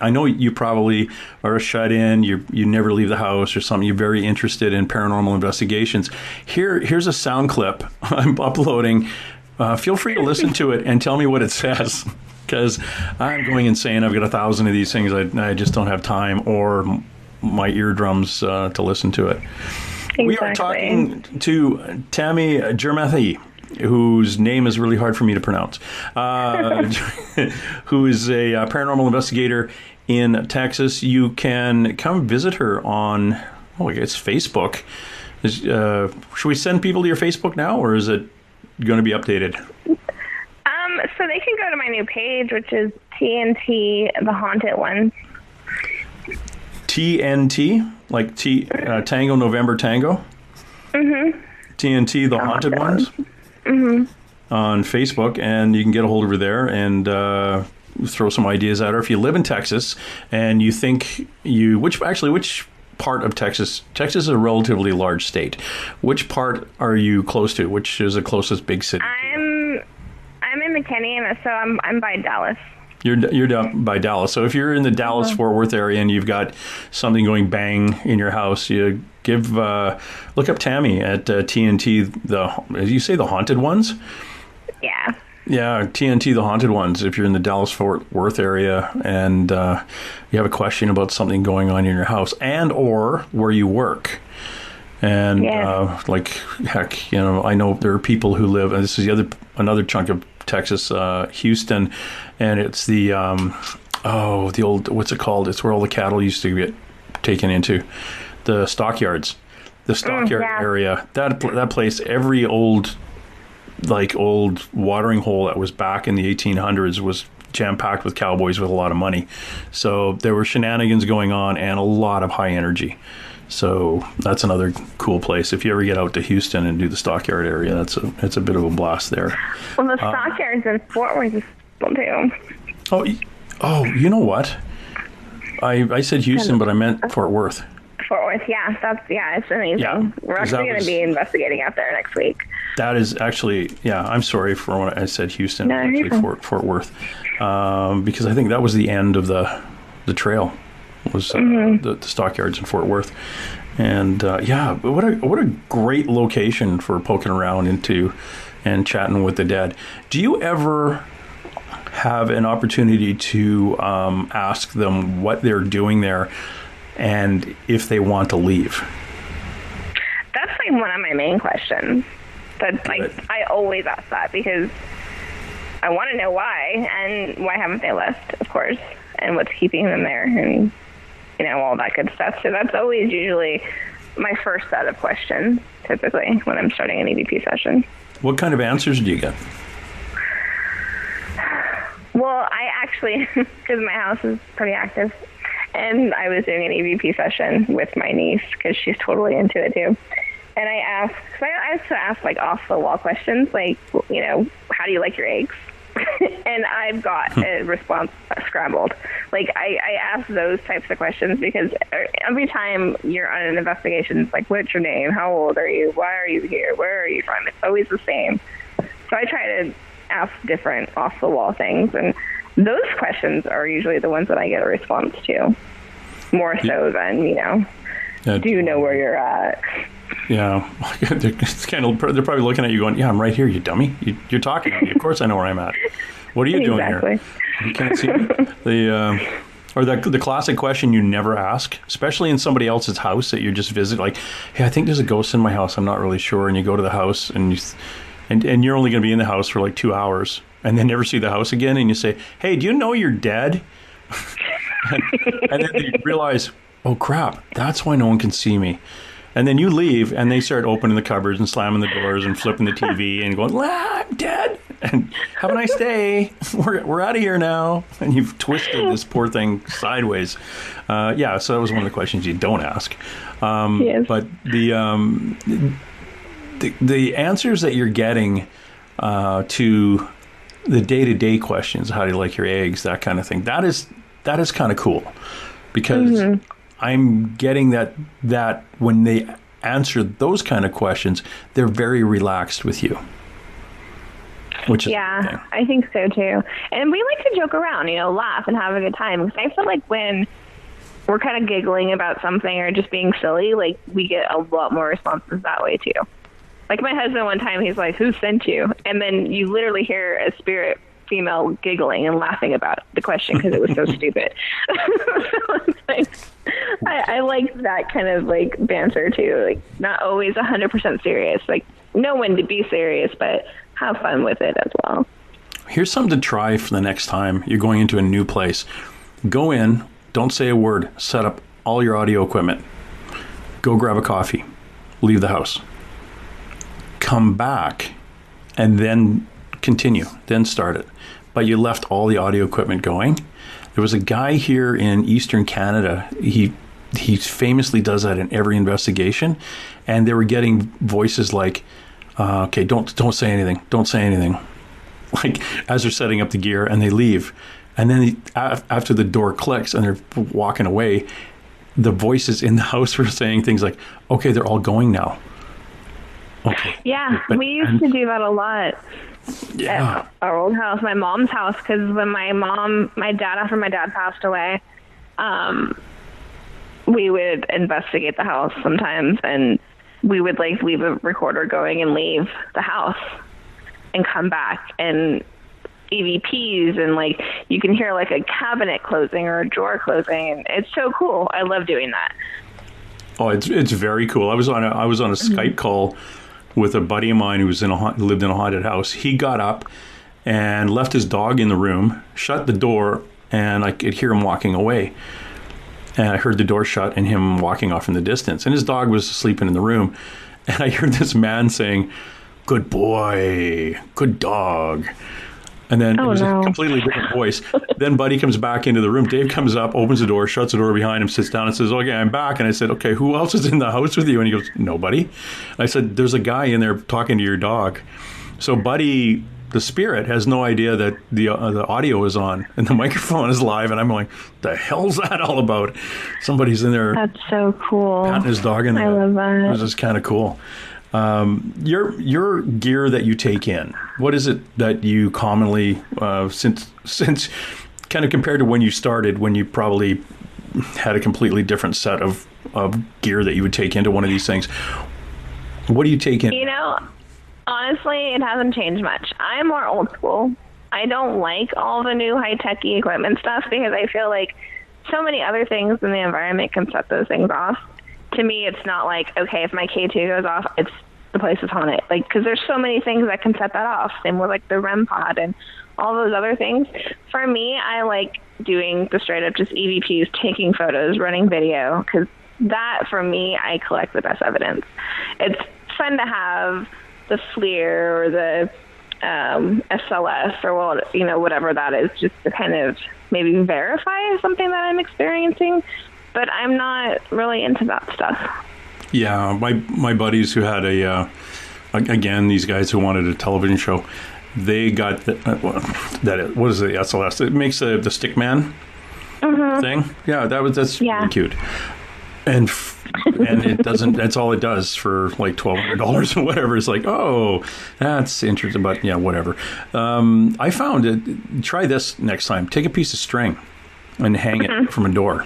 I know you probably are a shut-in. You never leave the house or something. You're very interested in paranormal investigations. Here's a sound clip I'm uploading. Feel free to listen to it and tell me what it says, because I'm going insane. I've got 1,000 of these things. I just don't have time or my eardrums to listen to it. Exactly. We are talking to Tammy Gyarmathy, whose name is really hard for me to pronounce, who is a paranormal investigator in Texas. You can come visit her on, I guess, Facebook. Should we send people to your Facebook now, or is it going to be updated? So they can go to my new page, which is TNT, The Haunted Ones. TNT, like Tango November Tango? Mm-hmm. TNT, The Haunted Ones? Mm-hmm. On Facebook, and you can get a hold of her there and throw some ideas at her. If you live in Texas and you think which part of Texas is a relatively large state. Which part are you close to? Which is the closest big city? I'm in McKinney, and so I'm by Dallas. You're down by Dallas. So if you're in the Dallas-Fort Worth area and you've got something going bang in your house, you look up Tammy at TNT. As you say, The Haunted Ones. Yeah. Yeah, TNT, The Haunted Ones. If you're in the Dallas-Fort Worth area and you have a question about something going on in your house and or where you work. And heck, I know there are people who live, and this is another chunk of Texas, Houston, and it's the old, what's it called? It's where all the cattle used to get taken into, the stockyards, area. That place, every old watering hole that was back in the 1800s was jam-packed with cowboys with a lot of money. So there were shenanigans going on and a lot of high energy. So that's another cool place. If you ever get out to Houston and do the stockyard area, it's a bit of a blast there. Well, the stockyards in Fort Worth is cool too. Oh, you know what? I said Houston, but I meant Fort Worth. Fort Worth, it's amazing. Yeah, we're actually going to be investigating out there next week. That is actually, I'm sorry for when I said Houston. No, actually Fort Worth, because I think that was the end of the trail. Was the stockyards in Fort Worth, and what a great location for poking around into and chatting with the dead. Do you ever have an opportunity to ask them what they're doing there and if they want to leave? That's like one of my main questions. That's I always ask that because I want to know why, and why haven't they left, of course, and what's keeping them there, and all that good stuff. So that's always usually my first set of questions, typically, when I'm starting an EVP session. What kind of answers do you get? Well, I actually, because my house is pretty active, and I was doing an EVP session with my niece because she's totally into it too. And I used to ask like off the wall questions, like, how do you like your eggs? And I've got a response scrambled. Like I ask those types of questions because every time you're on an investigation, it's like, what's your name? How old are you? Why are you here? Where are you from? It's always the same. So I try to ask different off the wall things, and those questions are usually the ones that I get a response to, more so than do you know where you're at? Yeah, they're probably looking at you going, "Yeah, I'm right here, you dummy. You're talking to me. Of course I know where I'm at. What are you doing here? You can't see me." The classic question you never ask, especially in somebody else's house that you just visit, like, "Hey, I think there's a ghost in my house. I'm not really sure." And you go to the house and you're only going to be in the house for like 2 hours, and then never see the house again. And you say, "Hey, do you know you're dead?" and then you realize, "Oh crap, that's why no one can see me." And then you leave, and they start opening the cupboards and slamming the doors and flipping the TV and going, I'm dead. And have a nice day. We're out of here now. And you've twisted this poor thing sideways. So that was one of the questions you don't ask. Yes. But the answers that you're getting to the day-to-day questions, how do you like your eggs, that kind of thing, that is kind of cool, because I'm getting that when they answer those kind of questions, they're very relaxed with you. Which is I think so too. And we like to joke around, laugh and have a good time. Because I feel like when we're kind of giggling about something or just being silly, like we get a lot more responses that way too. Like my husband one time, he's like, "Who sent you?" And then you literally hear a spirit female giggling and laughing about the question because it was so stupid. So it's like, I like that kind of like banter too. Like not always 100% serious. Like know when to be serious, but have fun with it as well. Here's something to try for the next time you're going into a new place. Go in, don't say a word, set up all your audio equipment. Go grab a coffee, leave the house. Come back and then continue, then start it. But you left all the audio equipment going. There was a guy here in Eastern Canada. He famously does that in every investigation, and they were getting voices like, "Okay, don't say anything. Don't say anything." Like as they're setting up the gear, and they leave, and then after the door clicks and they're walking away, the voices in the house were saying things like, "Okay, they're all going now." Okay. Yeah, we used to do that a lot. Yeah. At our old house, my mom's house, because when after my dad passed away, we would investigate the house sometimes, and we would like leave a recorder going and leave the house and come back, and EVPs, and like you can hear like a cabinet closing or a drawer closing, and it's so cool. I love doing that. Oh, it's very cool. I was on a Skype call with a buddy of mine who lived in a haunted house. He got up and left his dog in the room, shut the door, and I could hear him walking away. And I heard the door shut and him walking off in the distance. And his dog was sleeping in the room. And I heard this man saying, "Good boy, good dog." And then it was a completely different voice. Then Buddy comes back into the room. Dave comes up, opens the door, shuts the door behind him, sits down and says, "Okay, I'm back." And I said, "Okay, who else is in the house with you?" And he goes, "Nobody." I said, "There's a guy in there talking to your dog." So Buddy, the spirit, has no idea that the audio is on and the microphone is live. And I'm like, "The hell's that all about?" Somebody's in there. That's so cool. Patting his dog in there. I love that. It was just kind of cool. Your gear that you take in, what is it that you commonly, since kind of compared to when you started, when you probably had a completely different set of gear that you would take into one of these things, what do you take in? Honestly, it hasn't changed much. I'm more old school. I don't like all the new high-techy equipment stuff because I feel like so many other things in the environment can set those things off. To me, it's not like, okay, if my K2 goes off, it's the place is haunted. Like, because there's so many things that can set that off. Same with like the REM pod and all those other things. For me, I like doing the straight up just EVPs, taking photos, running video, because that for me, I collect the best evidence. It's fun to have the FLIR or the SLS or whatever that is, just to kind of maybe verify something that I'm experiencing. But I'm not really into that stuff. Yeah, my buddies who had again, these guys who wanted a television show, they got what is it, SLS? It makes the stick man thing. Yeah, that's really cute. And it doesn't. That's all it does for like $1,200 or whatever. It's like, oh, that's interesting, but yeah, whatever. I found it. Try this next time. Take a piece of string and hang it from a door,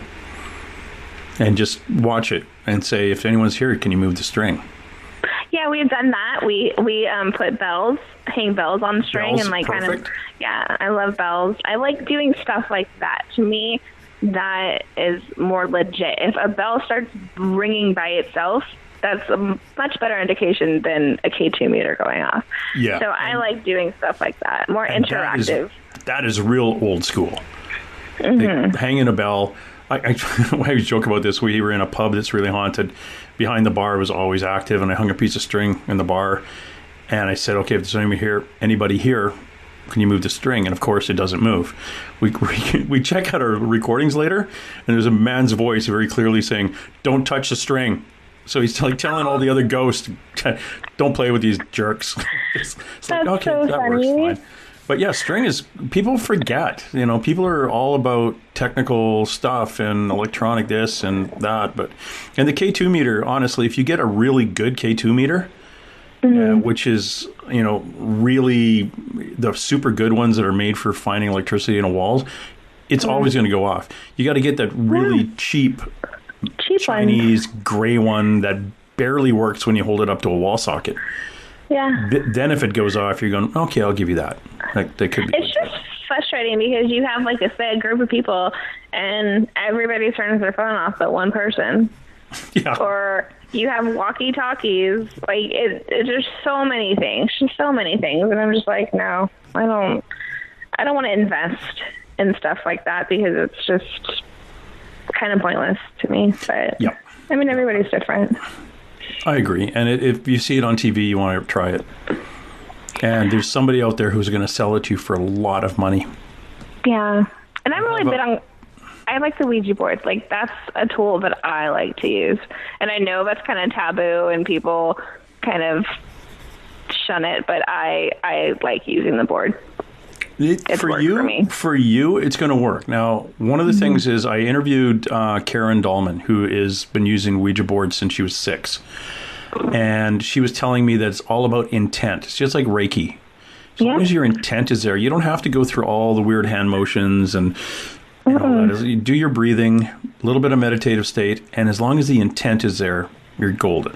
and just watch it and say, if anyone's here, can you move the string? Yeah, we've done that. We put bells, hang bells on the string, Bells, and like perfect. kind of. Yeah, I love bells. I like doing stuff like that. To me, that is more legit. If a bell starts ringing by itself, that's a much better indication than a K2 meter going off. Yeah. So I like doing stuff like that, more interactive. That is real old school. Hanging a bell. I always joke about this. We were in a pub that's really haunted. Behind the bar was always active, and I hung a piece of string in the bar. And I said, okay, if there's anybody here, can you move the string? And of course, it doesn't move. We check out our recordings later, and there's a man's voice very clearly saying, "Don't touch the string." So he's like telling all the other ghosts, "Don't play with these jerks." It's like, That's okay, so that funny. works fine. But yeah, string is, people forget. People are all about technical stuff and electronic this and that. And the K2 meter, honestly, if you get a really good K2 meter, which is, really the super good ones that are made for finding electricity in a wall, it's always going to go off. You got to get that really cheap Chinese gray one that barely works when you hold it up to a wall socket. Yeah. Then if it goes off, you're going, okay, I'll give you that. Like, they could be. It's just frustrating because you have like a group of people and everybody turns their phone off but one person. Yeah. Or you have walkie-talkies. Like, it's just so many things. Just so many things. And I'm just like, no, I don't want to invest in stuff like that because it's just kind of pointless to me. But, Yep. I mean, everybody's different. I agree. And if you see it on TV, you want to try it. And there's somebody out there who's going to sell it to you for a lot of money. Yeah. And I'm really big on... I like the Ouija board. Like, that's a tool that I like to use. And I know that's kind of taboo and people kind of shun it, but I like using the board. For you, it's going to work. Now, one of the things is I interviewed Karen Dahlman, who has been using Ouija boards since she was 6. And she was telling me that it's all about intent. It's just like Reiki. As long as your intent is there, you don't have to go through all the weird hand motions and all that. You do your breathing, a little bit of meditative state, and as long as the intent is there, you're golden.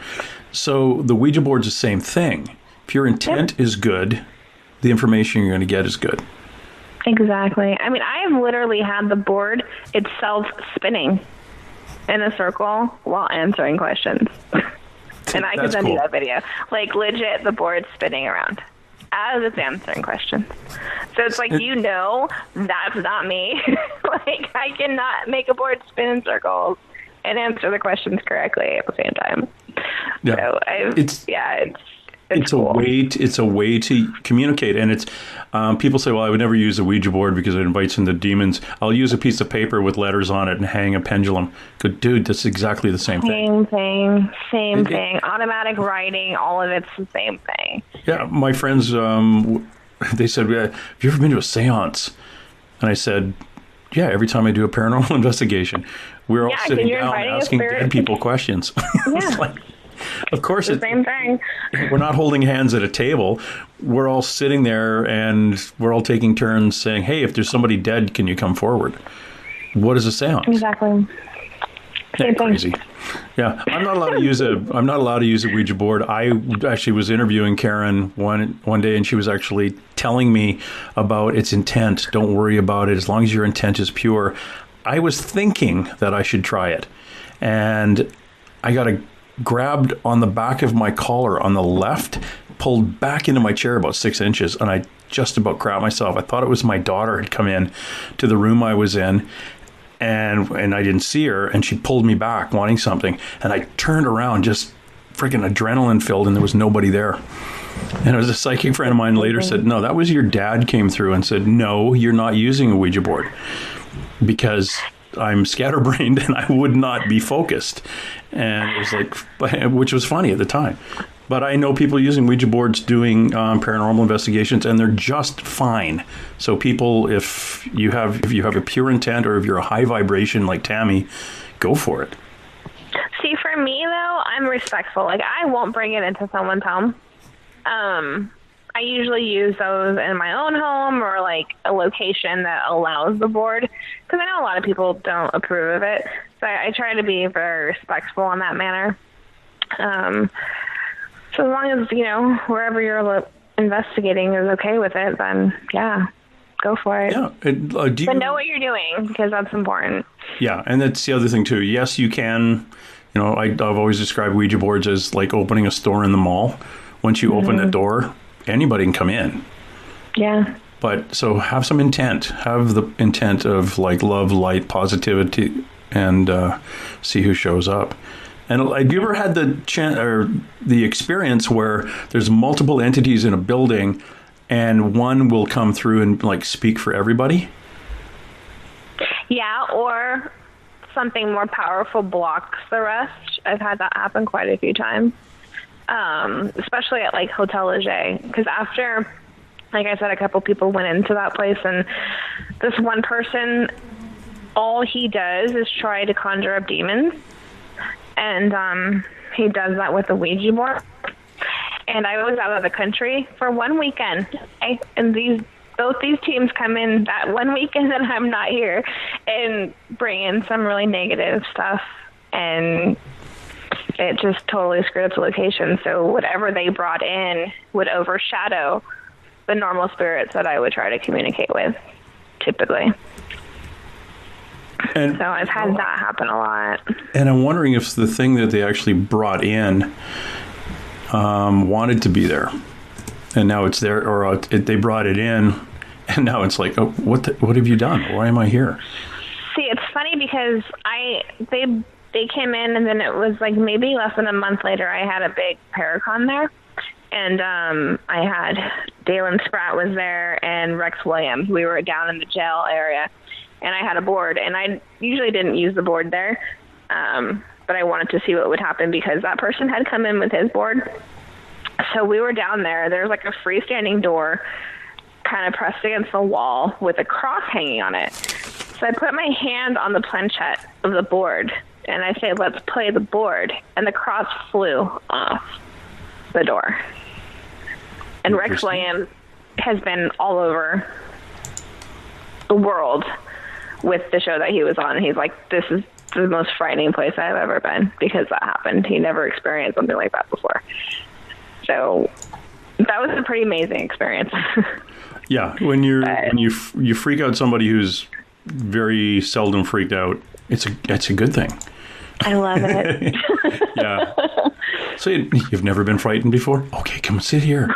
So the Ouija board's the same thing. If your intent is good, the information you're going to get is good. Exactly. I mean, I've literally had the board itself spinning in a circle while answering questions. And I can send you that video. Like, legit, the board spinning around as it's answering questions. So it's like, that's not me. Like, I cannot make a board spin in circles and answer the questions correctly at the same time. Yeah. So it's a way to communicate, and it's people say, well, I would never use a Ouija board because it invites in the demons. I'll use a piece of paper with letters on it and hang a pendulum. Go, dude, that's exactly the same thing. Same thing. Automatic writing, all of it's the same thing. Yeah, my friends, they said, have you ever been to a seance? And I said, yeah, every time I do a paranormal investigation. We're all sitting down asking dead people questions. It's like, of course, it's the same thing. We're not holding hands at a table. We're all sitting there and we're all taking turns saying, hey, if there's somebody dead, can you come forward? What is a seance? Exactly. Same crazy. Yeah, I'm not allowed to use a Ouija board. I actually was interviewing Karen one day, and she was actually telling me about its intent. Don't worry about it as long as your intent is pure. I was thinking that I should try it, and I got a grabbed on the back of my collar on the left, pulled back into my chair about 6 inches, and I just about crapped myself. I thought it was my daughter had come in to the room I was in, and I didn't see her, and she pulled me back wanting something, and I turned around just freaking adrenaline filled, and there was nobody there. And it was a psychic friend of mine later said, no, that was your dad came through and said, no, you're not using a Ouija board, because I'm scatterbrained and I would not be focused. And it was like, which was funny at the time. But I know people using Ouija boards doing paranormal investigations, and they're just fine. So people, if you have a pure intent, or if you're a high vibration like Tammy, go for it. See, for me though, I'm respectful. Like, I won't bring it into someone's home. I usually use those in my own home, or like a location that allows the board, because I know a lot of people don't approve of it. So I try to be very respectful in that manner. So as long as, wherever you're investigating is okay with it, then yeah, go for it. Yeah. But know what you're doing, because that's important. Yeah, and that's the other thing too. Yes, you can. I've always described Ouija boards as like opening a store in the mall. Once you open the door, anybody can come in. Yeah. But so have some intent. Have the intent of like love, light, positivity, and see who shows up. And have you ever had the experience where there's multiple entities in a building, and one will come through and like speak for everybody? Yeah, or something more powerful blocks the rest. I've had that happen quite a few times, especially at like Hotel Leger, because after, like I said, a couple people went into that place, and this one person, all he does is try to conjure up demons. And he does that with the Ouija board. And I was out of the country for one weekend. And both these teams come in that one weekend that I'm not here and bring in some really negative stuff. And it just totally screwed up the location. So whatever they brought in would overshadow the normal spirits that I would try to communicate with, typically. And so I've had that happen a lot. And I'm wondering if the thing that they actually brought in wanted to be there, and now it's there, or they brought it in, and now it's like, oh, what have you done? Why am I here? See, it's funny because they came in, and then it was like maybe less than a month later, I had a big Paracon there, and I had Dalen Spratt was there and Rex Williams. We were down in the jail area. And I had a board, and I usually didn't use the board there, but I wanted to see what would happen because that person had come in with his board. So we were down there. There's like a freestanding door kind of pressed against the wall with a cross hanging on it. So I put my hand on the planchette of the board, and I say, let's play the board, and the cross flew off the door. And Rex Williams has been all over the world with the show that he was on. He's like, this is the most frightening place I've ever been, because that happened. He never experienced something like that before. So that was a pretty amazing experience. Yeah, when you freak out somebody who's very seldom freaked out, it's a good thing. I love it. Yeah. So you've never been frightened before? Okay, come and sit here.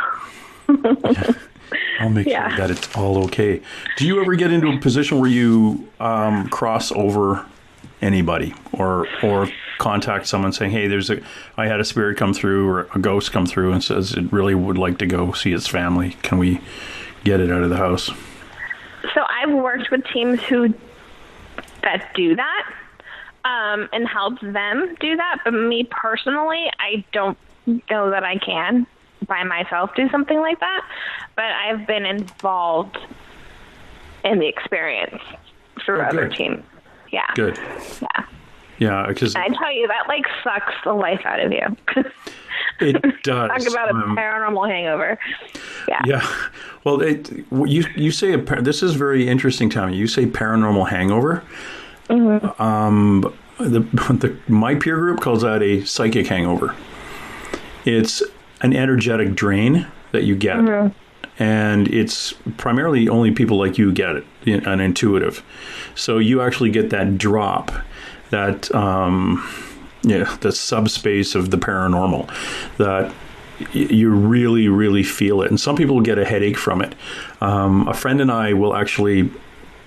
I'll make sure that it's all okay. Do you ever get into a position where you cross over anybody or contact someone saying, hey, I had a spirit come through or a ghost come through and says it really would like to go see its family. Can we get it out of the house? So I've worked with teams that do that and help them do that. But me personally, I don't know that I can by myself do something like that, but I've been involved in the experience through other teams. Yeah. Good. Yeah. Yeah, because I tell you, that like sucks the life out of you. It does. Talk about a paranormal hangover. Yeah. Yeah. Well, you say this is very interesting, Tammy. You say paranormal hangover. Mm-hmm. My peer group calls that a psychic hangover. It's an energetic drain that you get. Mm-hmm. And it's primarily only people like you get it, an intuitive. So you actually get that drop, that, the subspace of the paranormal that you really, really feel it. And some people get a headache from it. A friend and I will actually,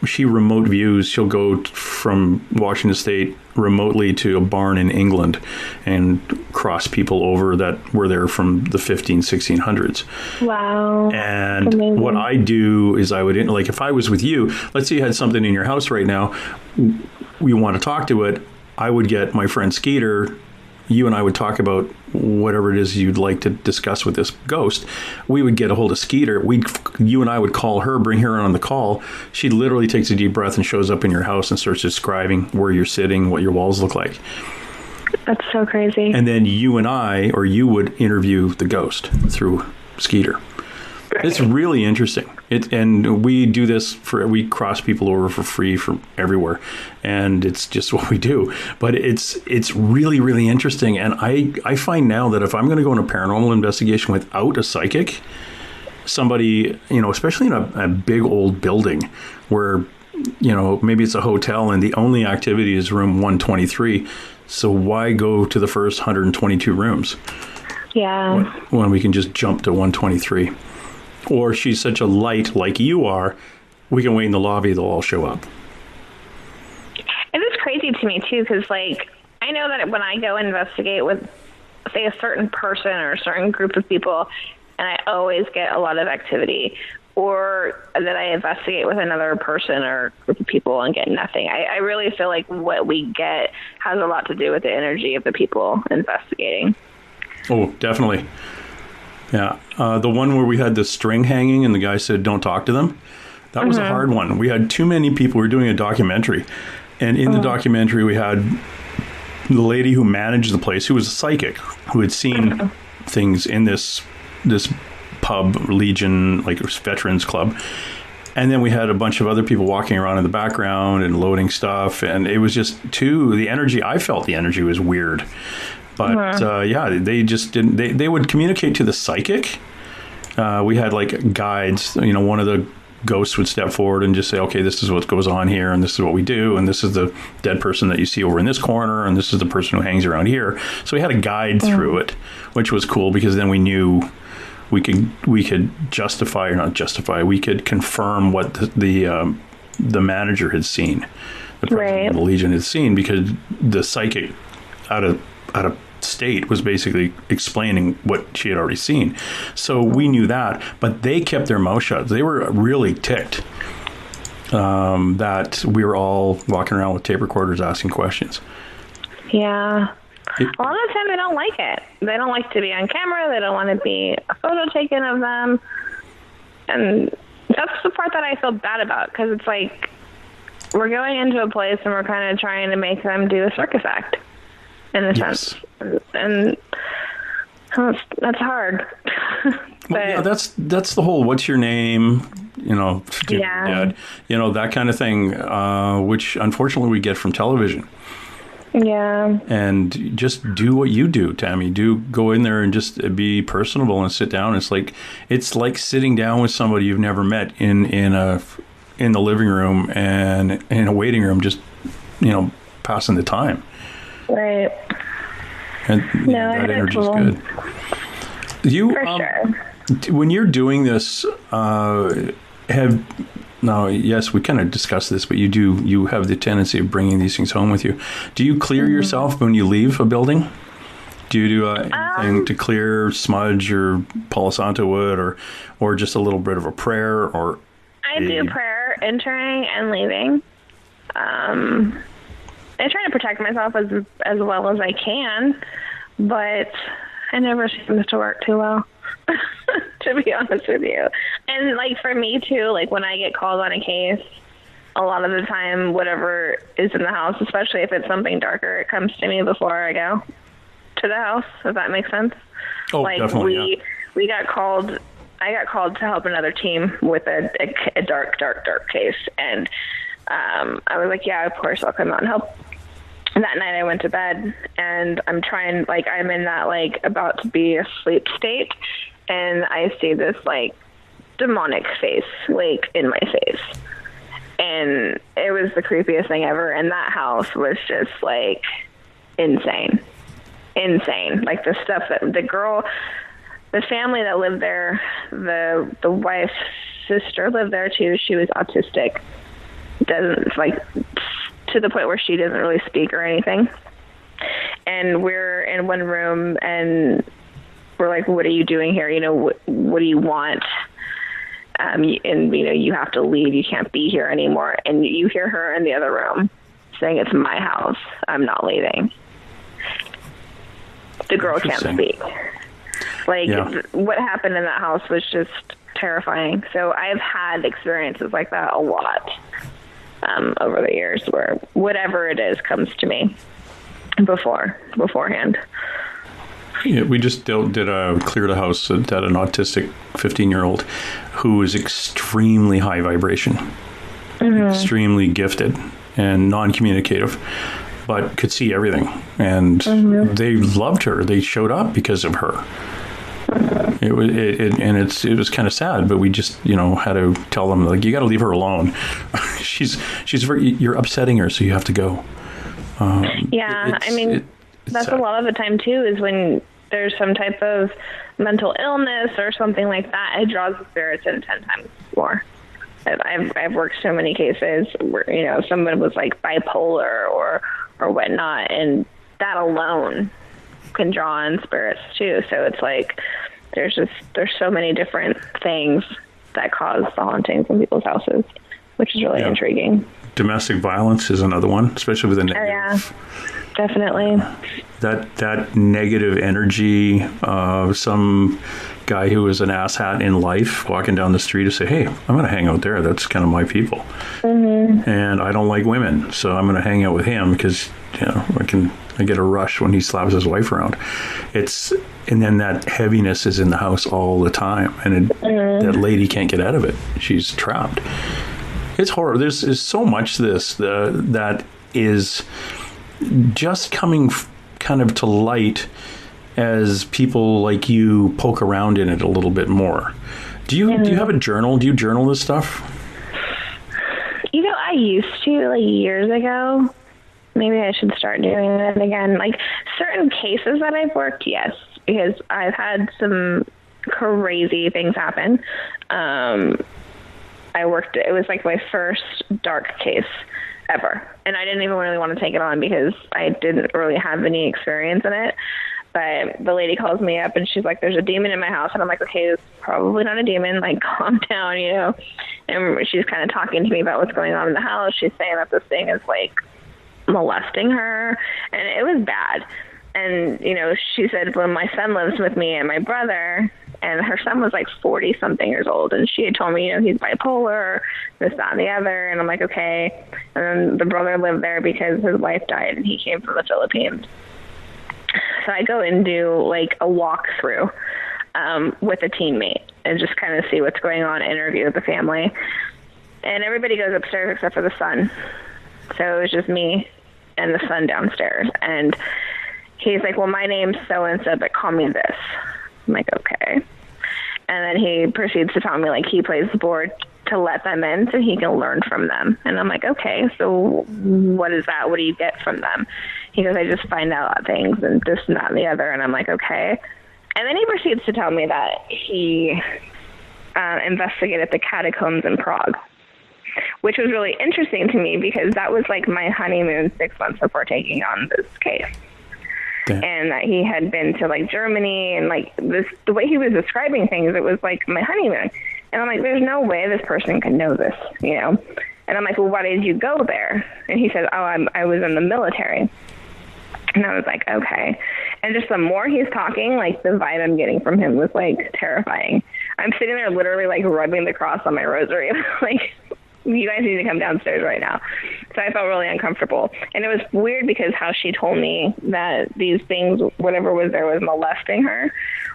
she remote views. She'll go from Washington State remotely to a barn in England and cross people over that were there from the 1600s. Wow. And what I do is I would, like, if I was with you, let's say you had something in your house right now, we want to talk to it, I would get my friend Skeeter, you and I would talk about whatever it is you'd like to discuss with this ghost. We would get a hold of Skeeter. You and I would call her, bring her on the call. She literally takes a deep breath and shows up in your house and starts describing where you're sitting, what your walls look like. That's so crazy. And then you and I, or you would interview the ghost through Skeeter. Right. It's really interesting. And we do this we cross people over for free from everywhere, and it's just what we do. But it's really, really interesting. And I find now that if I'm going to go on a paranormal investigation without a psychic, somebody, especially in a big old building where, maybe it's a hotel and the only activity is room 123. So why go to the first 122 rooms? Yeah. When we can just jump to 123. Or she's such a light like you are, we can wait in the lobby, they'll all show up. It is crazy to me, too, because, I know that when I go investigate with, say, a certain person or a certain group of people, and I always get a lot of activity, or that I investigate with another person or group of people and get nothing. I really feel like what we get has a lot to do with the energy of the people investigating. Oh, definitely. Yeah. The one where we had the string hanging and the guy said, don't talk to them. That was a hard one. We had too many people. We were doing a documentary. And in the documentary, we had the lady who managed the place, who was a psychic, who had seen things in this pub, Legion, like it was Veterans Club. And then we had a bunch of other people walking around in the background and loading stuff. And it was just I felt the energy was weird. But they just didn't. They would communicate to the psychic. We had like guides. One of the ghosts would step forward and just say, "Okay, this is what goes on here, and this is what we do, and this is the dead person that you see over in this corner, and this is the person who hangs around here." So we had a guide through it, which was cool because then we knew we could justify or not justify. We could confirm what the manager had seen, the president of the Legion had seen, because the psychic out of state was basically explaining what she had already seen. So we knew that, but they kept their mouth shut. They were really ticked that we were all walking around with tape recorders asking questions. Yeah. A lot of the time they don't like it. They don't like to be on camera. They don't want to be a photo taken of them. And that's the part that I feel bad about, because it's like we're going into a place and we're kind of trying to make them do a circus act. In a sense, and that's hard. Well, that's the whole "what's your name?" Dad, that kind of thing, which unfortunately we get from television. Yeah. And just do what you do, Tammy. Go in there and just be personable and sit down. It's like sitting down with somebody you've never met in the living room and in a waiting room, just passing the time. Right. And that energy is good. For sure. When you're doing this, yes, we kind of discussed this, but you have the tendency of bringing these things home with you. Do you clear yourself when you leave a building? Do you do anything to clear smudge or Palo Santo wood or just a little bit of a prayer? Or I do prayer entering and leaving. I try to protect myself as well as I can, but it never seems to work too well, to be honest with you. And for me too, when I get called on a case, a lot of the time, whatever is in the house, especially if it's something darker, it comes to me before I go to the house, if that makes sense. Oh, definitely. We got called. I got called to help another team with a dark case, and I was like, yeah, of course I'll come out and help. And that night I went to bed, and I'm in that about to be asleep state, and I see this demonic face in my face, and it was the creepiest thing ever. And that house was just insane. insane. Like the stuff that the family that lived there, the wife's sister lived there too. She was autistic. Doesn't, like, to the point where she doesn't really speak or anything. And we're in one room and we're like, what are you doing here? You know, what do you want? And, you know, you have to leave. You can't be here anymore. And you hear her in the other room saying, it's my house. I'm not leaving. The girl can't speak. Like, what happened in that house was just terrifying. So I've had experiences like that a lot over the years, where whatever it is comes to me beforehand. Yeah, we just cleared a house that had an autistic 15-year-old who was extremely high vibration, extremely gifted and non-communicative, but could see everything. And they loved her. They showed up because of her. It was kind of sad, but we just, you know, had to tell them, like, you got to leave her alone. You're upsetting her, so you have to go. That's a lot of the time too, is when there's some type of mental illness or something like that, it draws the spirits in 10 times more. I've worked so many cases where, you know, someone was like bipolar or whatnot, and that alone can draw in spirits too. So it's like there's so many different things that cause the hauntings in people's houses, which is really intriguing. Domestic violence is another one, especially with the negative. Oh, yeah, definitely. That negative energy of some guy who was an asshat in life walking down the street to say, hey, I'm going to hang out there. That's kind of my people. And I don't like women, so I'm going to hang out with him because, you know, I get a rush when he slaps his wife around. And then that heaviness is in the house all the time, and that lady can't get out of it. She's trapped. It's horror. There's so much that is just coming kind of to light as people like you poke around in it a little bit more. Do you have a journal? Do you journal this stuff? You know, I used to, like, years ago. Maybe I should start doing it again. Like, certain cases that I've worked, yes, because I've had some crazy things happen. It was like my first dark case ever. And I didn't even really want to take it on because I didn't really have any experience in it. But the lady calls me up and she's like, there's a demon in my house. And I'm like, okay, it's probably not a demon. Like, calm down, you know. And she's kind of talking to me about what's going on in the house. She's saying that this thing is, like, molesting her. And it was bad. And, you know, she said, when my son lives with me and my brother, and her son was like 40-something years old, and she had told me, you know, he's bipolar, this, that, and the other. And I'm like, okay. And then the brother lived there because his wife died, and he came from the Philippines. So I go and do, like, a walkthrough with a teammate and just kind of see what's going on, interview with the family. And everybody goes upstairs except for the son. So it was just me and the son downstairs. And he's like, well, my name's so-and-so, but call me this. I'm like, okay. And then he proceeds to tell me, like, he plays the board to let them in so he can learn from them. And I'm like, okay, so what is that? What do you get from them? He goes, I just find out things and this and that and the other. And I'm like, okay. And then he proceeds to tell me that he investigated the catacombs in Prague, which was really interesting to me because that was like my honeymoon 6 months before taking on this case. Damn. And that he had been to, like, Germany, and, like, this, the way he was describing things, it was like my honeymoon. And I'm like, there's no way this person can know this, you know? And I'm like, well, why did you go there? And he said, oh, I was in the military. And I was like, okay. And just the more he's talking, like, the vibe I'm getting from him was, like, terrifying. I'm sitting there literally, like, rubbing the cross on my rosary. Like, you guys need to come downstairs right now. So I felt really uncomfortable. And it was weird because how she told me that these things, whatever was there, was molesting her.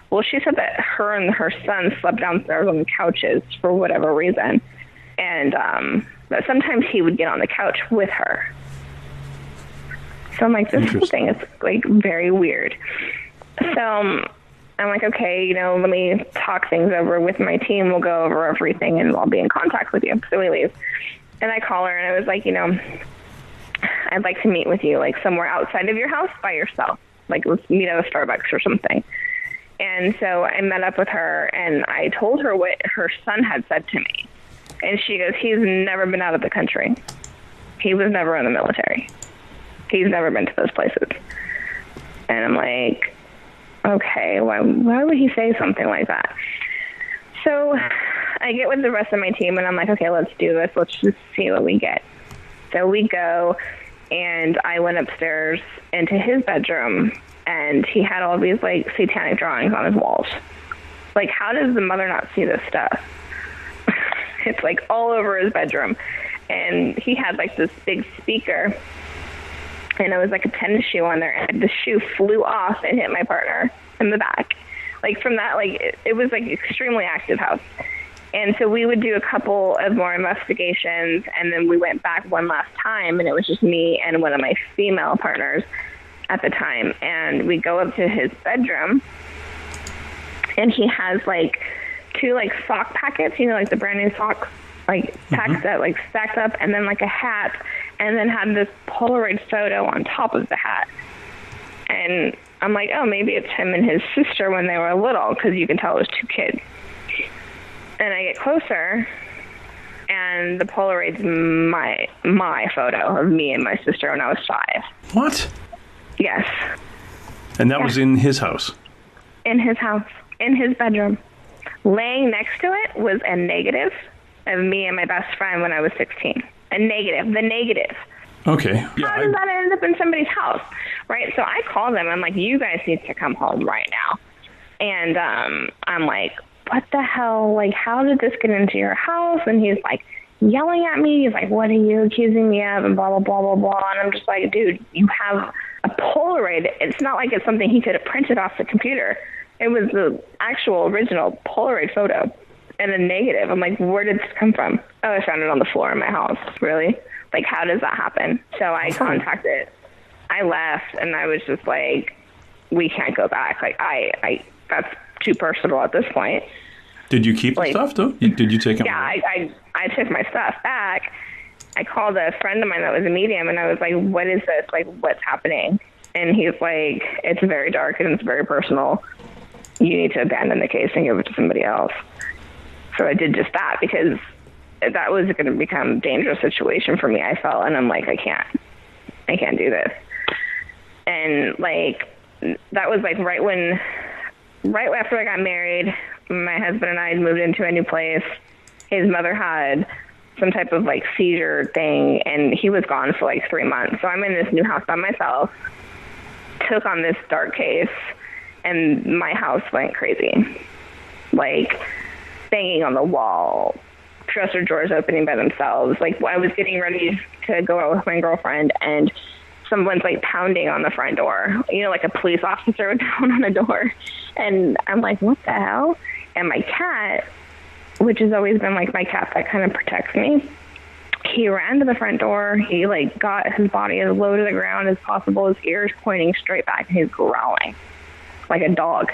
Well, she said that her and her son slept downstairs on the couches for whatever reason. And that sometimes he would get on the couch with her. So I'm like, this whole thing is, like, very weird. So I'm like, okay, you know, let me talk things over with my team. We'll go over everything and I'll be in contact with you. So we leave. And I call her and I was like, you know, I'd like to meet with you, like, somewhere outside of your house by yourself. Like, let's meet at a Starbucks or something. And so I met up with her, and I told her what her son had said to me. And she goes, he's never been out of the country. He was never in the military. He's never been to those places. And I'm like, okay, why would he say something like that? So I get with the rest of my team, and I'm like, okay, let's do this. Let's just see what we get. So we go, and I went upstairs into his bedroom, and he had all these, like, satanic drawings on his walls. Like, how does the mother not see this stuff? It's, like, all over his bedroom. And he had, like, this big speaker, and it was, like, a tennis shoe on there, and the shoe flew off and hit my partner in the back. Like, from that, like, it was, like, extremely active house. And so we would do a couple of more investigations, and then we went back one last time, and it was just me and one of my female partners at the time. And we go up to his bedroom, and he has, like, 2, like, sock packets, you know, like the brand new socks, like, packed that, like, stacked up, and then, like, a hat, and then had this Polaroid photo on top of the hat. And I'm like, oh, maybe it's him and his sister when they were little, because you can tell it was 2 kids. And I get closer, and the Polaroid's my photo of me and my sister when I was 5. What? Yes. And that was in his house? In his house, in his bedroom. Laying next to it was a negative of me and my best friend when I was 16. A negative, the negative. Okay. Yeah, how does that end up in somebody's house? Right? So I called them. I'm like, you guys need to come home right now. And I'm like, what the hell? Like, how did this get into your house? And he's like yelling at me. He's like, what are you accusing me of? And blah, blah, blah, blah, blah. And I'm just like, dude, you have a Polaroid. It's not like it's something he could have printed off the computer. It was the actual original Polaroid photo and a negative. I'm like, where did this come from? Oh, I found it on the floor in my house. Really? Like, how does that happen? So I contacted. I left, and I was just like, we can't go back. Like, I that's too personal at this point. Did you keep the stuff, though? Did you take them? Yeah, I took my stuff back. I called a friend of mine that was a medium, and I was like, what is this? Like, what's happening? And he's like, it's very dark, and it's very personal. You need to abandon the case and give it to somebody else. So I did just that, because that was going to become a dangerous situation for me, I felt. And I'm like, I can't do this. And, like, that was, like, right after I got married, my husband and I had moved into a new place. His mother had some type of, like, seizure thing, and he was gone for, like, 3 months. So I'm in this new house by myself, took on this dark case, and my house went crazy. Like, banging on the wall, dresser drawers opening by themselves. Like, I was getting ready to go out with my girlfriend, and someone's, like, pounding on the front door. You know, like a police officer would pound on a door. And I'm like, what the hell? And my cat, which has always been, like, my cat that kind of protects me, he ran to the front door. He, like, got his body as low to the ground as possible, his ears pointing straight back, and he's growling like a dog.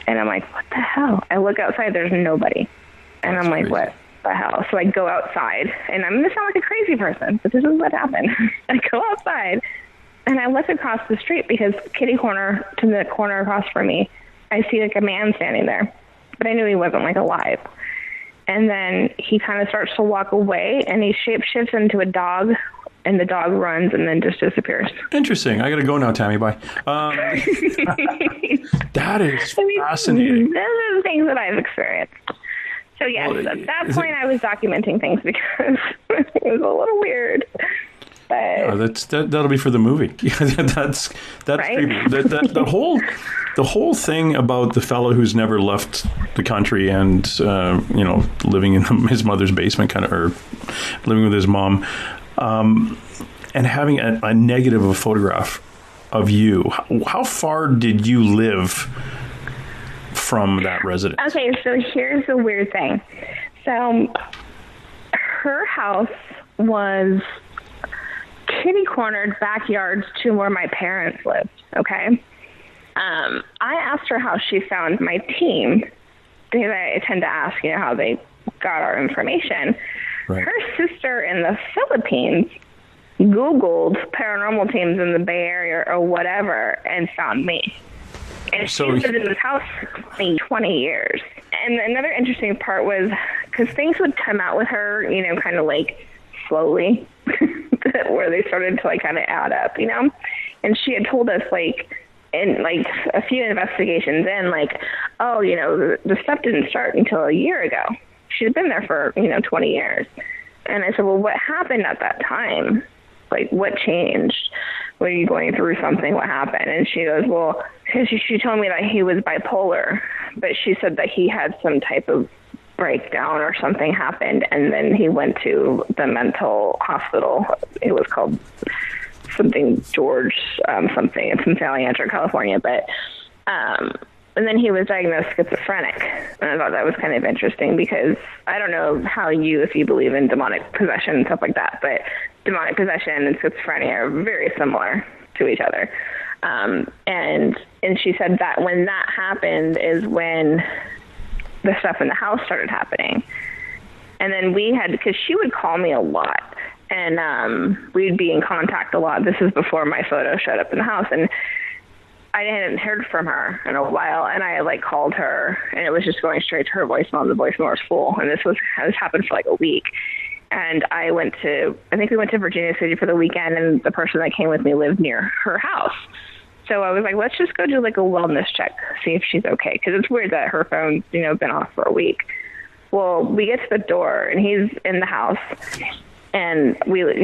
And I'm like, what the hell? I look outside, there's nobody. And I'm like, what the hell? So I go outside, and I'm going to sound like a crazy person, but this is what happened. I go outside, and I look across the street, because kitty corner to the corner across from me, I see, like, a man standing there. But I knew he wasn't, like, alive. And then he kind of starts to walk away, and he shapeshifts into a dog, and the dog runs and then just disappears. Interesting. I got to go now, Tammy. Bye. That is fascinating. Those are the things that I've experienced. So, yes, at that point, I was documenting things because it was a little weird. But yeah, that'll be for the movie. that's right? creepy. The whole thing about the fellow who's never left the country and living in his mother's basement, or living with his mom, and having a negative of a photograph of you. How far did you live from that residence? Okay, so here's the weird thing. So her house was kitty-cornered backyards to where my parents lived, okay? I asked her how she found my team, because I tend to ask, how they got our information. Right. Her sister in the Philippines Googled paranormal teams in the Bay Area or whatever and found me. And she lived in this house for 20 years. And another interesting part was, because things would come out with her, you know, kind of like slowly, where they started to like kind of add up, you know? And she had told us, like, in like a few investigations in, like, oh, you know, the stuff didn't start until a year ago. She'd been there for, you know, 20 years. And I said, well, what happened at that time? Like, what changed? Were you going through something? What happened? And she goes, well, she told me that he was bipolar, but she said that he had some type of breakdown or something happened, and then he went to the mental hospital. It was called something George something. It's in San Leandro, California, but and then he was diagnosed schizophrenic. And I thought that was kind of interesting, because I don't know if you believe in demonic possession and stuff like that, but demonic possession and schizophrenia are very similar to each other. And she said that when that happened is when the stuff in the house started happening. And then because she would call me a lot, and we'd be in contact a lot. This is before my photo showed up in the house, and I hadn't heard from her in a while, and I like called her, and it was just going straight to her voicemail, and the voicemail was full. And this happened for like a week. And I think we went to Virginia City for the weekend, and the person that came with me lived near her house. So I was like, let's just go do like a wellness check, see if she's okay. Because it's weird that her phone's, you know, been off for a week. Well, we get to the door, and he's in the house, and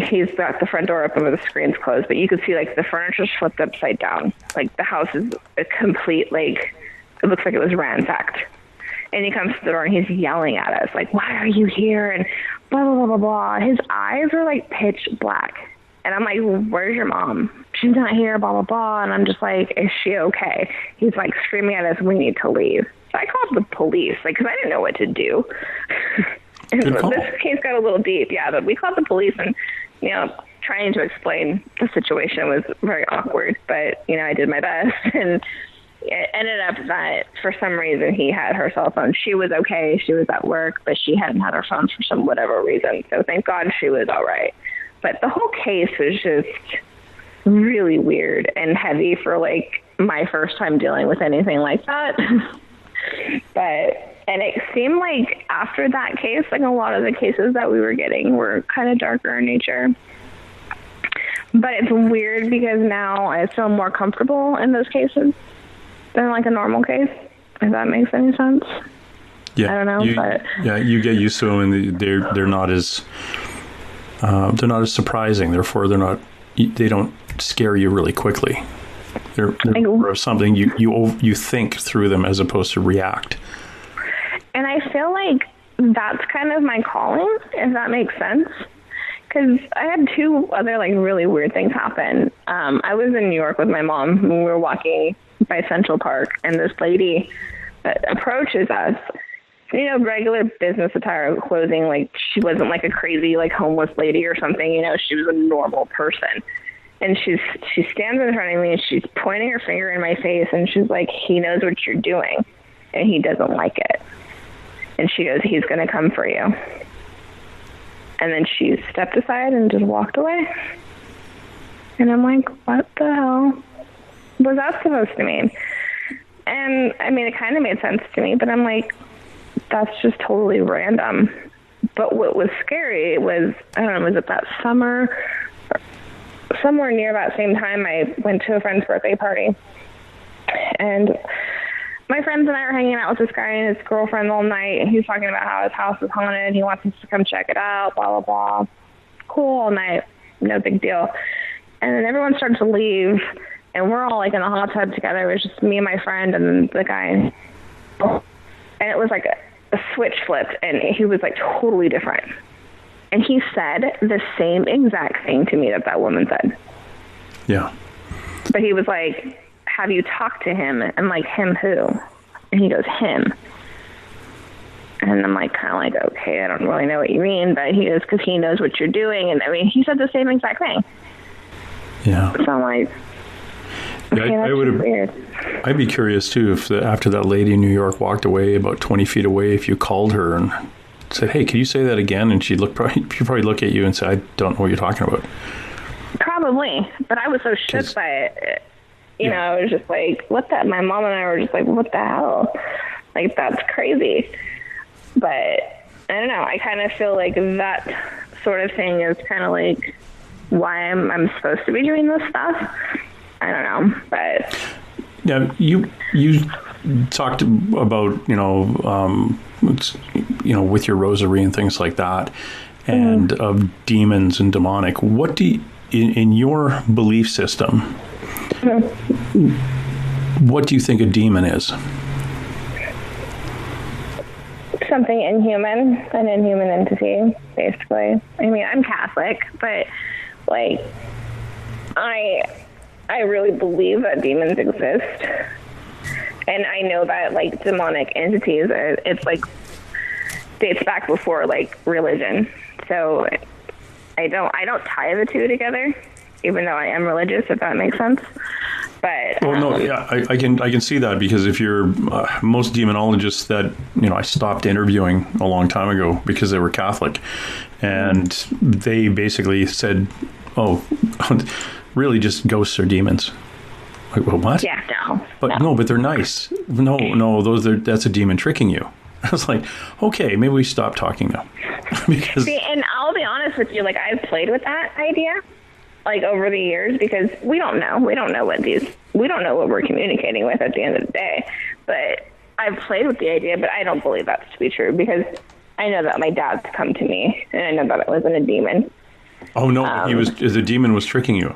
he's got the front door open with the screens closed, but you could see like the furniture's flipped upside down. Like the house is a complete, like, it looks like it was ransacked. And he comes to the door and he's yelling at us, like, why are you here? And blah, blah, blah, blah, blah. His eyes are like pitch black. And I'm like, where's your mom? She's not here, blah, blah, blah. And I'm just like, is she okay? He's like screaming at us, we need to leave. So I called the police, like, because I didn't know what to do. And this case got a little deep, yeah, but we called the police, and, you know, trying to explain the situation was very awkward, but, you know, I did my best. And it ended up that for some reason he had her cell phone. She was okay. She was at work, but she hadn't had her phone for some whatever reason. So thank God she was all right. But the whole case was just really weird and heavy for like my first time dealing with anything like that. And it seemed like after that case, like a lot of the cases that we were getting were kind of darker in nature. But it's weird because now I feel more comfortable in those cases than like a normal case, if that makes any sense. Yeah, I don't know, you get used to them, and they're not as surprising. Therefore, they don't scare you really quickly. They're more of something you think through them as opposed to react. And I feel like that's kind of my calling, if that makes sense. Because I had two other like really weird things happen. I was in New York with my mom when we were walking by Central Park, and this lady approaches us, you know, regular business attire clothing. Like, she wasn't like a crazy like homeless lady or something, you know, she was a normal person. And she stands in front of me, and she's pointing her finger in my face, and she's like, he knows what you're doing, and he doesn't like it. And she goes, he's going to come for you. And then she stepped aside and just walked away. And I'm like, what the hell was that supposed to mean? And I mean, it kind of made sense to me, but I'm like, that's just totally random. But what was scary was, I don't know, was it that summer? Somewhere near that same time, I went to a friend's birthday party. And my friends and I were hanging out with this guy and his girlfriend all night. And he was talking about how his house is haunted. He wants us to come check it out, blah, blah, blah. Cool all night. No big deal. And then everyone started to leave. And we're all like in a hot tub together. It was just me and my friend and the guy. And it was like a switch flipped. And he was like totally different. And he said the same exact thing to me that woman said. Yeah. But he was like, have you talked to him? And like, him who? And he goes, him. And I'm like, kind of like, okay, I don't really know what you mean. But he goes, because he knows what you're doing. And I mean, he said the same exact thing. Yeah. So I'm like, okay, that's weird. I'd be curious too if after that lady in New York walked away about 20 feet away, if you called her and said, hey, can you say that again? And she'd probably look at you and say, I don't know what you're talking about. Probably, but I was so shook by it. You know, I was just like, what the, my mom and I were just like, what the hell? Like, that's crazy. But I don't know. I kind of feel like that sort of thing is kind of like why I'm supposed to be doing this stuff. I don't know, but yeah, you talked about with your rosary and things like that, and of demons and demonic. What do you, in your belief system? What do you think a demon is? Something inhuman, an inhuman entity, basically. I mean, I'm Catholic, but like, I really believe that demons exist, and I know that like demonic entities it's like dates back before like religion. So I don't tie the two together, even though I am religious, if that makes sense. But well, no, yeah, I can see that, because if you're most demonologists that I stopped interviewing a long time ago because they were Catholic, and they basically said, "Oh, really, just ghosts or demons." Like, well, what? Yeah, no. But they're nice. No, that's a demon tricking you. I was like, okay, maybe we stop talking now. Because see, and I'll be honest with you, like I've played with that idea, like over the years, because we don't know what we're communicating with at the end of the day. But I've played with the idea, but I don't believe that's to be true, because I know that my dad's come to me, and I know that it wasn't a demon. Oh no, the demon was tricking you.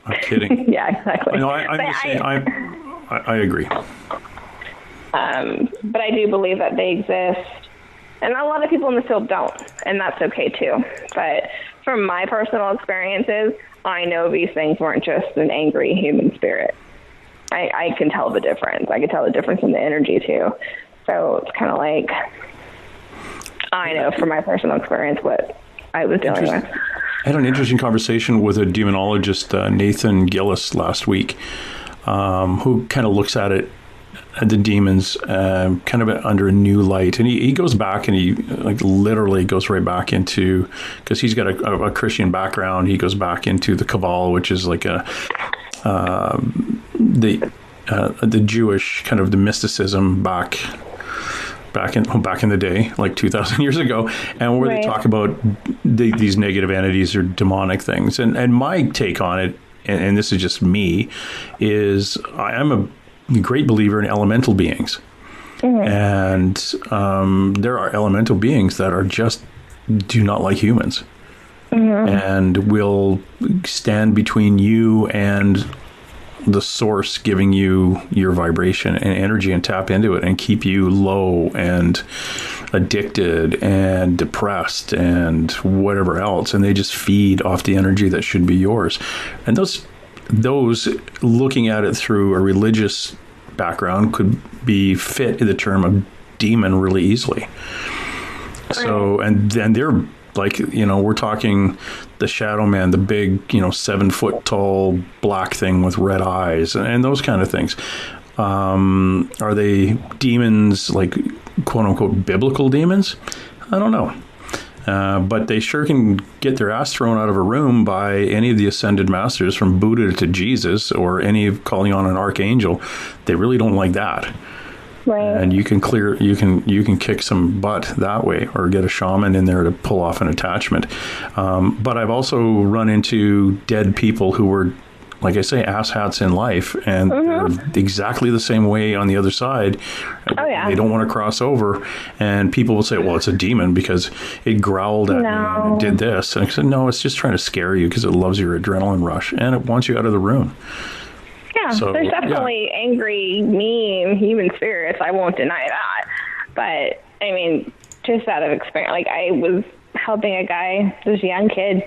I'm kidding. Yeah, exactly. No, I'm just saying. I agree. But I do believe that they exist, and a lot of people in the field don't, and that's okay too. But from my personal experiences, I know these things weren't just an angry human spirit. I can tell the difference. I can tell the difference in the energy too. So it's kind of like, I know from my personal experience what I was dealing with. I had an interesting conversation with a demonologist, Nathan Gillis, last week, who kind of looks at it, at the demons, kind of under a new light. And he goes back, and he like literally goes right back into, because he's got a Christian background, he goes back into the Kabbalah, which is like the Jewish kind of the mysticism back in the day, like 2,000 years ago, and where they talk about these negative entities or demonic things. And my take on it, and this is just me, is I am a great believer in elemental beings. And there are elemental beings that are just do not like humans, and will stand between you and the source giving you your vibration and energy, and tap into it and keep you low and addicted and depressed and whatever else, and they just feed off the energy that should be yours. And those looking at it through a religious background could be fit in the term of demon really easily. So and they're like, we're talking the Shadow Man, the big, 7 foot tall black thing with red eyes and those kind of things. Are they demons, like quote unquote biblical demons? I don't know. But they sure can get their ass thrown out of a room by any of the ascended masters, from Buddha to Jesus, or any of calling on an archangel. They really don't like that. Right. And you can kick some butt that way, or get a shaman in there to pull off an attachment. But I've also run into dead people who were, like I say, asshats in life, and they're exactly the same way on the other side. Oh, yeah. They don't want to cross over, and people will say, well, it's a demon because it growled at me and did this. And I said, no, it's just trying to scare you because it loves your adrenaline rush, and it wants you out of the room. Yeah, so, there's definitely angry, mean human spirits. I won't deny that. But, I mean, just out of experience, like I was helping a guy, this young kid,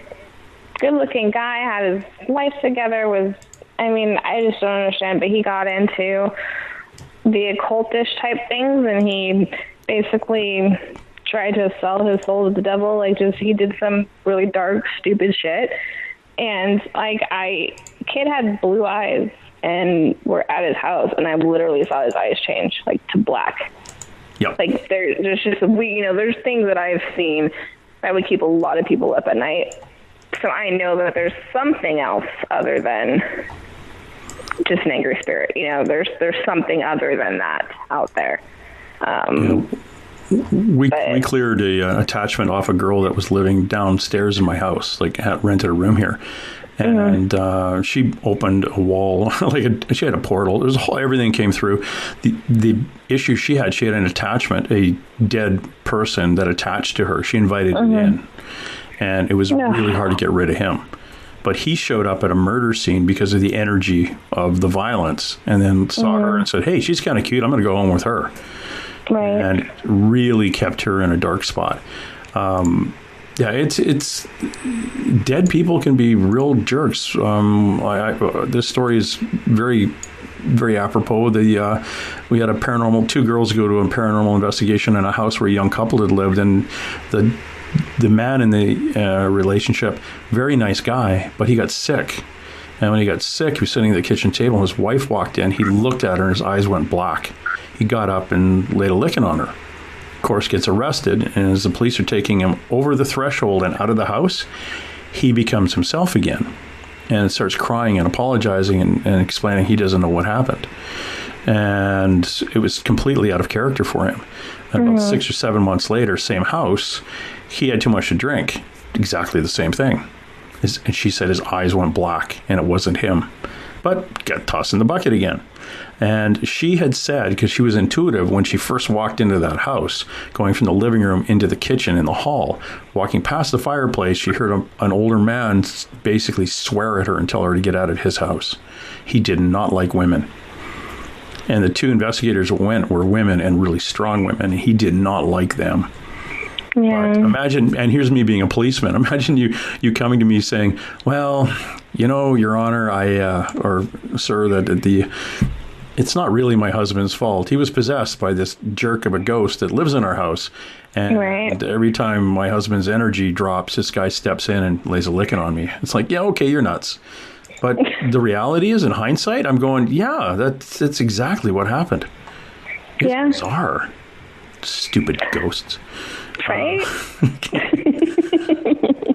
good-looking guy, had his life together, I just don't understand, but he got into the occultish type things, and he basically tried to sell his soul to the devil. He did some really dark, stupid shit. And, kid had blue eyes, and we're at his house, and I literally saw his eyes change, to black. Yep. There's just, there's things that I've seen that would keep a lot of people up at night So I know that there's something else other than just an angry spirit. You know, there's something other than that out there. We cleared a attachment off a girl that was living downstairs in my house, like had rented a room here. And she opened a wall, she had a portal. There was everything came through. The issue she had an attachment, a dead person that attached to her. She invited it in, and it was really hard to get rid of him. But he showed up at a murder scene because of the energy of the violence, and then saw her and said, "Hey, she's kind of cute. I'm going to go home with her." Right. And it really kept her in a dark spot. It's dead people can be real jerks. This story is very, very apropos. We had two girls go to a paranormal investigation in a house where a young couple had lived, and the man in the relationship, very nice guy, but he got sick. And when he got sick, he was sitting at the kitchen table, and his wife walked in. He looked at her, and his eyes went black. He got up and laid a licking on her. Of course, gets arrested, and as the police are taking him over the threshold and out of the house, he becomes himself again and starts crying and apologizing and explaining he doesn't know what happened. And it was completely out of character for him. And about 6 or 7 months later, same house, he had too much to drink. Exactly the same thing. And she said his eyes went black, and it wasn't him. But got tossed in the bucket again. And she had said, because she was intuitive when she first walked into that house, going from the living room into the kitchen in the hall, walking past the fireplace, she heard an older man basically swear at her and tell her to get out of his house. He did not like women. And the two investigators that went were women, and really strong women, and he did not like them. Yeah. But imagine, and here's me being a policeman, imagine you coming to me saying, "Well, you know, Your Honor, or sir, that it's not really my husband's fault. He was possessed by this jerk of a ghost that lives in our house. And every time my husband's energy drops, this guy steps in and lays a licking on me." It's like, yeah, okay, you're nuts. But the reality is, in hindsight, I'm going, yeah, that's exactly what happened. It's bizarre. Stupid ghosts. Right?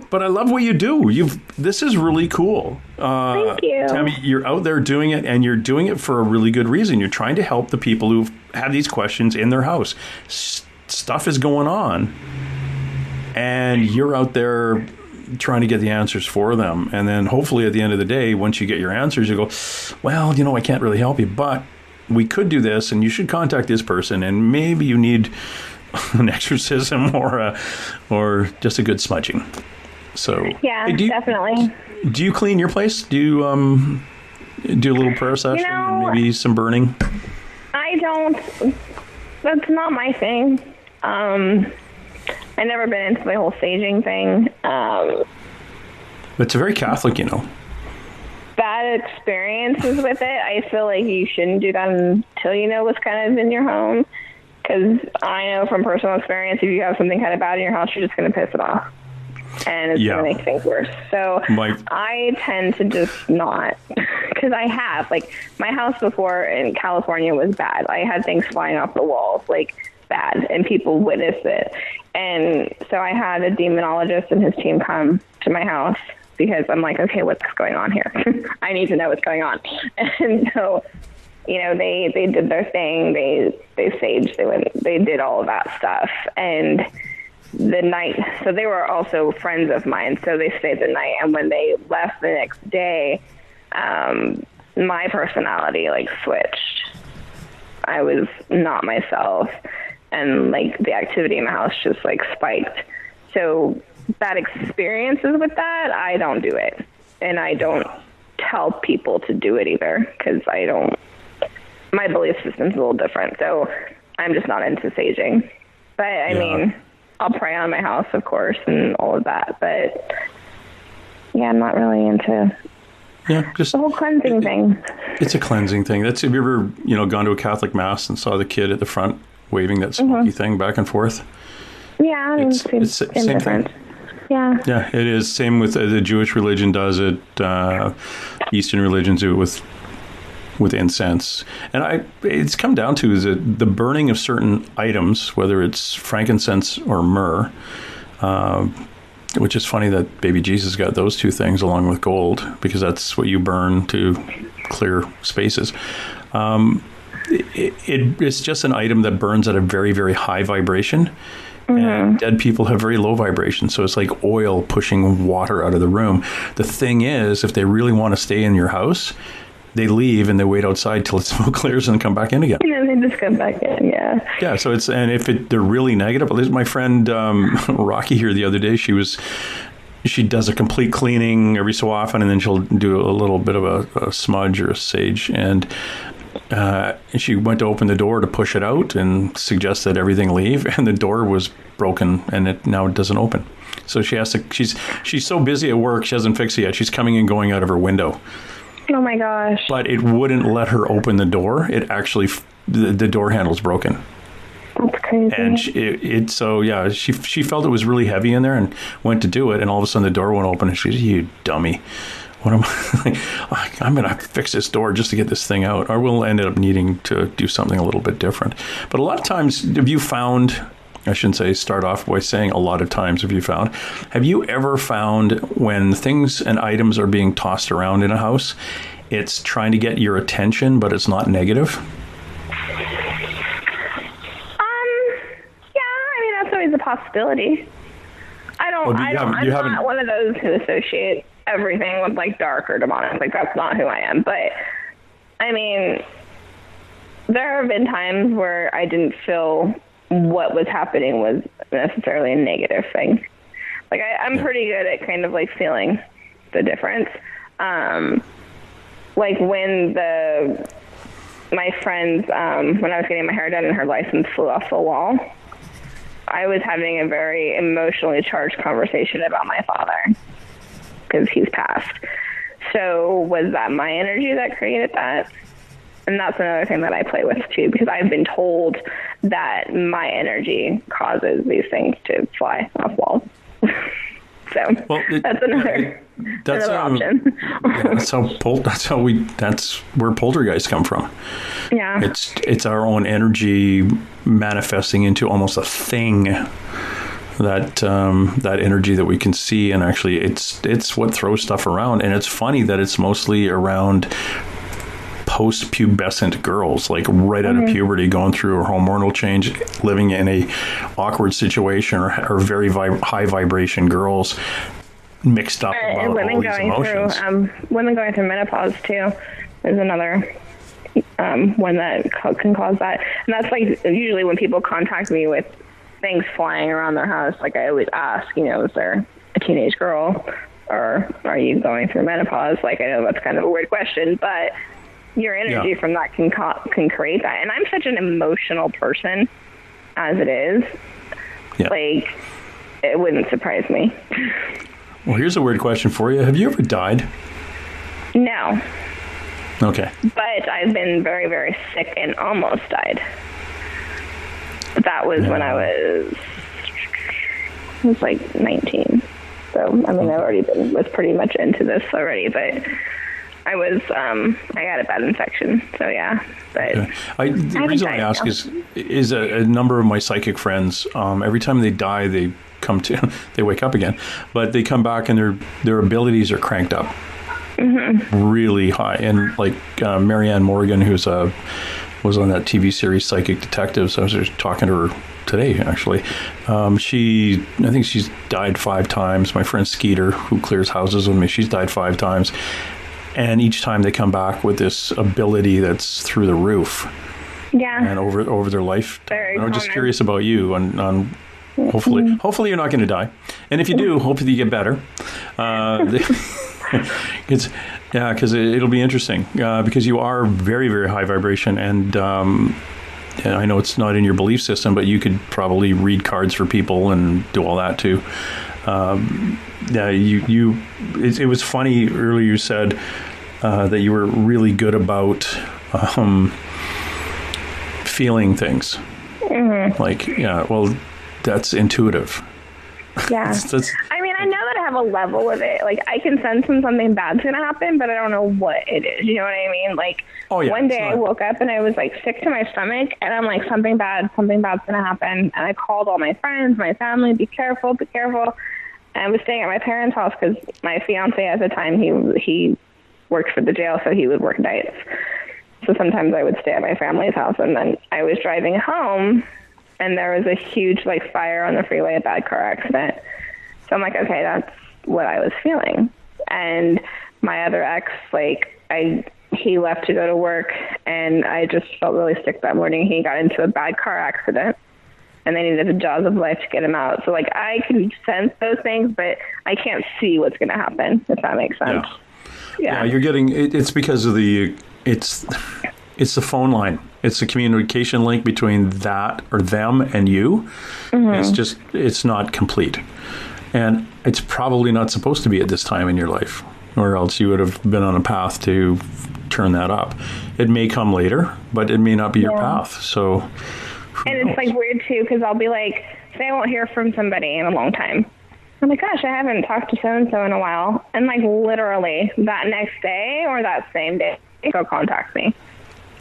But I love what you do. This is really cool. Thank you. Tammy, you're out there doing it, and you're doing it for a really good reason. You're trying to help the people who have these questions in their house. Stuff is going on, and you're out there trying to get the answers for them. And then hopefully at the end of the day, once you get your answers, you go, well, you know, I can't really help you, but we could do this, and you should contact this person, and maybe you need an exorcism or just a good smudging. So yeah, definitely. Do you clean your place? Do you do a little prayer session and maybe some burning? I don't. That's not my thing. I've never been into the whole saging thing. It's very Catholic, you know. Bad experiences with it. I feel like you shouldn't do that until you know what's kind of in your home. Because I know from personal experience, if you have something kind of bad in your house, you're just going to piss it off. And it's going to make things worse. So I tend to just not. Because I have. Like, my house before in California was bad. I had things flying off the walls, like, bad. And people witnessed it. And so I had a demonologist and his team come to my house. Because I'm like, okay, what's going on here? I need to know what's going on. And so, you know, they did their thing. They saged. They did all of that stuff. And the night, so they were also friends of mine. So they stayed the night. And when they left the next day, my personality like switched. I was not myself. And like the activity in the house just like spiked. So bad experiences with that, I don't do it. And I don't tell people to do it either, because my belief system's a little different. So I'm just not into saging. But I mean, I'll pray on my house, of course, and all of that. But yeah, I'm not really into just the whole cleansing thing. It's a cleansing thing. Have you ever, gone to a Catholic mass and saw the kid at the front waving that smoky thing back and forth? Yeah, it's same different. Thing. Yeah. Yeah, it is. Same with the Jewish religion does it. Eastern religions do it with incense. And it's come down to is that the burning of certain items, whether it's frankincense or myrrh, Which is funny that baby Jesus got those two things along with gold, because that's what you burn to clear spaces. It's just an item that burns at a very, very high vibration. And dead people have very low vibration. So it's like oil pushing water out of the room. The thing is, if they really want to stay in your house, they leave and they wait outside till the smoke clears and come back in again. Yeah, they just come back in, yeah. Yeah, so it's, and if they're really negative, at least my friend Rocky here the other day, she does a complete cleaning every so often, and then she'll do a little bit of a smudge or a sage. And she went to open the door to push it out and suggest that everything leave, and the door was broken, and it doesn't open. So she has to. She's so busy at work, she hasn't fixed it yet. She's coming and going out of her window. Oh my gosh! But it wouldn't let her open the door. It actually, the door handle's broken. That's crazy. And she felt it was really heavy in there and went to do it, and all of a sudden the door won't open, and she said, "You dummy. What am I? I'm going to fix this door just to get this thing out." Or we'll end up needing to do something a little bit different. But a lot of times, have you found, I shouldn't say start off by saying a lot of times have you ever found when things and items are being tossed around in a house, it's trying to get your attention, but it's not negative? Yeah, I mean, that's always a possibility. I'm not one of those who associate everything with like dark or demonic. Like, that's not who I am. But I mean, there have been times where I didn't feel what was happening was necessarily a negative thing. Like, I'm pretty good at kind of like feeling the difference. Like when my friends, when I was getting my hair done and her license flew off the wall, I was having a very emotionally charged conversation about my father, because he's passed. So was that my energy that created that? And that's another thing that I play with too, because I've been told that my energy causes these things to fly off walls. So that's another option. That's where poltergeists come from. Yeah. It's our own energy manifesting into almost a thing. That energy that we can see, and actually it's what throws stuff around. And it's funny that it's mostly around post-pubescent girls, like right out of puberty, going through a hormonal change, living in a awkward situation, or very high vibration girls mixed up about women all these emotions. Women going through menopause too is another one that can cause that. And that's like usually when people contact me with things flying around their house, like I always ask, is there a teenage girl, or are you going through menopause? Like, I know that's kind of a weird question, but your energy from that can create that. And I'm such an emotional person as it is. Yeah. Like, it wouldn't surprise me. Well, here's a weird question for you. Have you ever died? No. Okay. But I've been very, very sick and almost died. That was when I was like 19. So, I mean, was pretty much into this already, but I got a bad infection. So, yeah. But the reason I ask is a number of my psychic friends, every time they die, they wake up again, but they come back and their abilities are cranked up really high. And like Marianne Morgan, who's was on that TV series Psychic Detectives. I was just talking to her today, actually. I think she's died 5 times. My friend Skeeter, who clears houses with me, she's died 5 times. And each time they come back with this ability that's through the roof. Yeah. And over their lifetime. I'm just curious about you on hopefully you're not going to die. And if you do, hopefully you get better. Because it'll be interesting, because you are very, very high vibration, and I know it's not in your belief system, but you could probably read cards for people and do all that too. It was funny earlier you said that you were really good about feeling things. Like, that's intuitive. Yeah. I mean, I know that I have a level with it. Like, I can sense when something bad's going to happen, but I don't know what it is. You know what I mean? Like, one day I woke up and I was, like, sick to my stomach, and I'm like, something bad's going to happen. And I called all my friends, my family, be careful. And I was staying at my parents' house because my fiance at the time, he worked for the jail, so he would work nights. So sometimes I would stay at my family's house, and then I was driving home, and there was a huge, like, fire on the freeway, a bad car accident. So I'm like, okay, that's what I was feeling. And my other ex, like, he left to go to work, and I just felt really sick that morning. He got into a bad car accident, and they needed the jaws of life to get him out. So, like, I can sense those things, but I can't see what's going to happen, if that makes sense. Yeah, you're getting, it's because of it's the phone line. It's the communication link between that or them and you. Mm-hmm. It's not complete. And it's probably not supposed to be at this time in your life, or else you would have been on a path to turn that up. It may come later, but it may not be your path. So, and it's like weird too, because I'll be like, say I won't hear from somebody in a long time. I'm like, gosh, I haven't talked to so-and-so in a while. And like literally that next day or that same day, they'll contact me.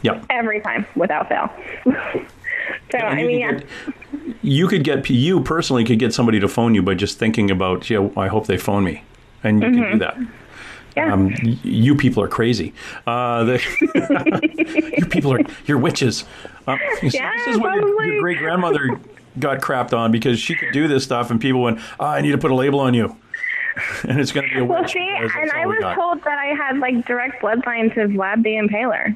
Yep. Every time without fail. So, I mean, you personally could get somebody to phone you by just thinking about, I hope they phone me. And you can do that. Yeah. You people are crazy. You people you're witches. This is what your great grandmother got crapped on, because she could do this stuff and people went, I need to put a label on you. And it's going to be a witch. Well, see, and I was told that I had like direct bloodline to Vlad the Impaler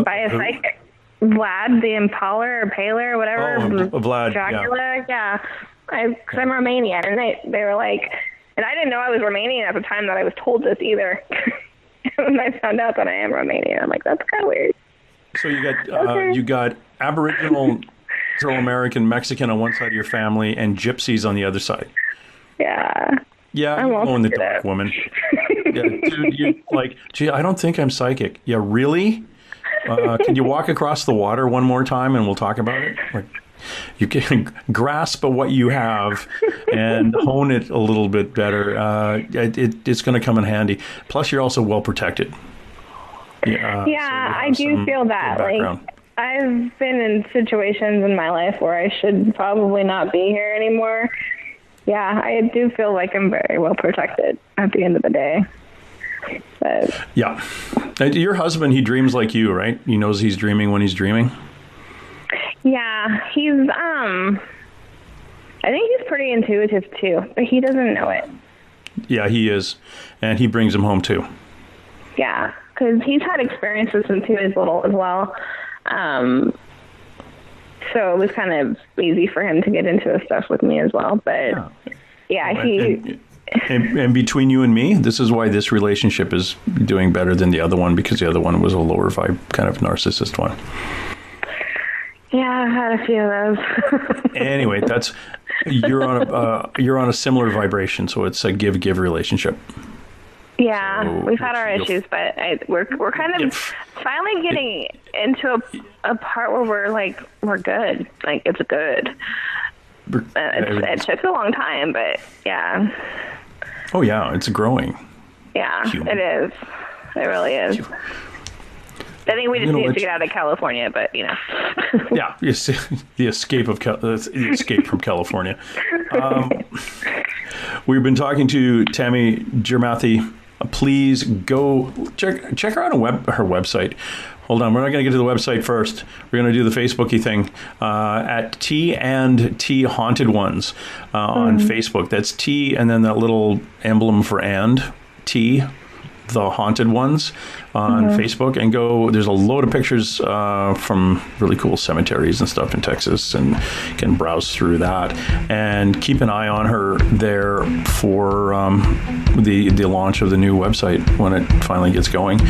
by a psychic. Vlad the Impaler or Paler or whatever. Vlad. Dracula, yeah. Because I'm Romanian, and they were like, and I didn't know I was Romanian at the time that I was told this either. And I found out that I am Romanian. I'm like, that's kind of weird. So you got Aboriginal, Central American, Mexican on one side of your family, and Gypsies on the other side. Yeah. Yeah, you go in the dark, woman. Yeah, dude, you like, gee, I don't think I'm psychic. Yeah, really? Can you walk across the water one more time and we'll talk about it? Like, you can grasp at what you have and hone it a little bit better. It's going to come in handy. Plus, you're also well protected. Yeah, so I do feel that. Like, I've been in situations in my life where I should probably not be here anymore. Yeah, I do feel like I'm very well protected at the end of the day. But yeah. Your husband, he dreams like you, right? He knows he's dreaming when he's dreaming? Yeah, he's, I think he's pretty intuitive too, but he doesn't know it. Yeah, he is. And he brings him home too. Yeah, because he's had experiences since he was little as well. So it was kind of easy for him to get into this stuff with me as well. But And between you and me, this is why this relationship is doing better than the other one, because the other one was a lower vibe, kind of narcissist one. Yeah, I've had a few of those. Anyway, you're on a similar vibration, so it's a give relationship. Yeah, so we've had our issues, but we're kind of finally getting into a part where we're good. Like, it's good. It took a long time, but yeah. Oh yeah, it's growing. Yeah, it is. It really is. I think we just need to get out of California, but you know. Yeah, the escape from California. We've been talking to Tammy Gyarmathy. Please go check her out on her website. Hold on, we're not going to get to the website first. We're going to do the Facebooky thing at T&T Haunted Ones on Facebook. That's T and then that little emblem for and T, the Haunted Ones on Facebook, and there's a load of pictures from really cool cemeteries and stuff in Texas, and you can browse through that and keep an eye on her there for the launch of the new website when it finally gets going.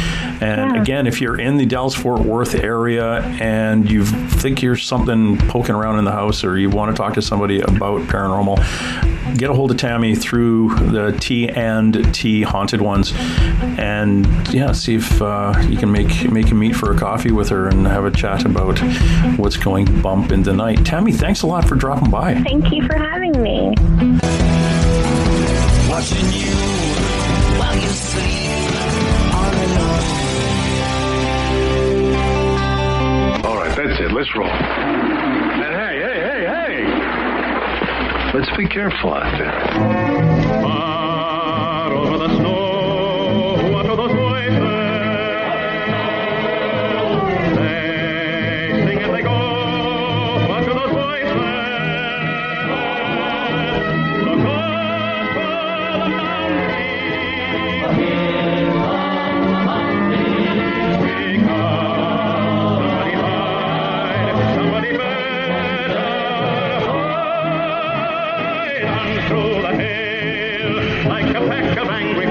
And again, if you're in the Dallas-Fort Worth area and you think there's something poking around in the house, or you want to talk to somebody about paranormal, get a hold of Tammy through the T&T Haunted Ones, and see if you can make a meet for a coffee with her and have a chat about what's going bump in the night. Tammy, thanks a lot for dropping by. Thank you for having me. Watching you while you sleep on and on. All right, that's it. Let's roll. And hey. Let's Just be careful out there. Far over the snow, what are those voices? They sing as they go, what are those voices? Look up for the mountain. Speak up, somebody hide, somebody better hide. And through the hail, like a pack of angry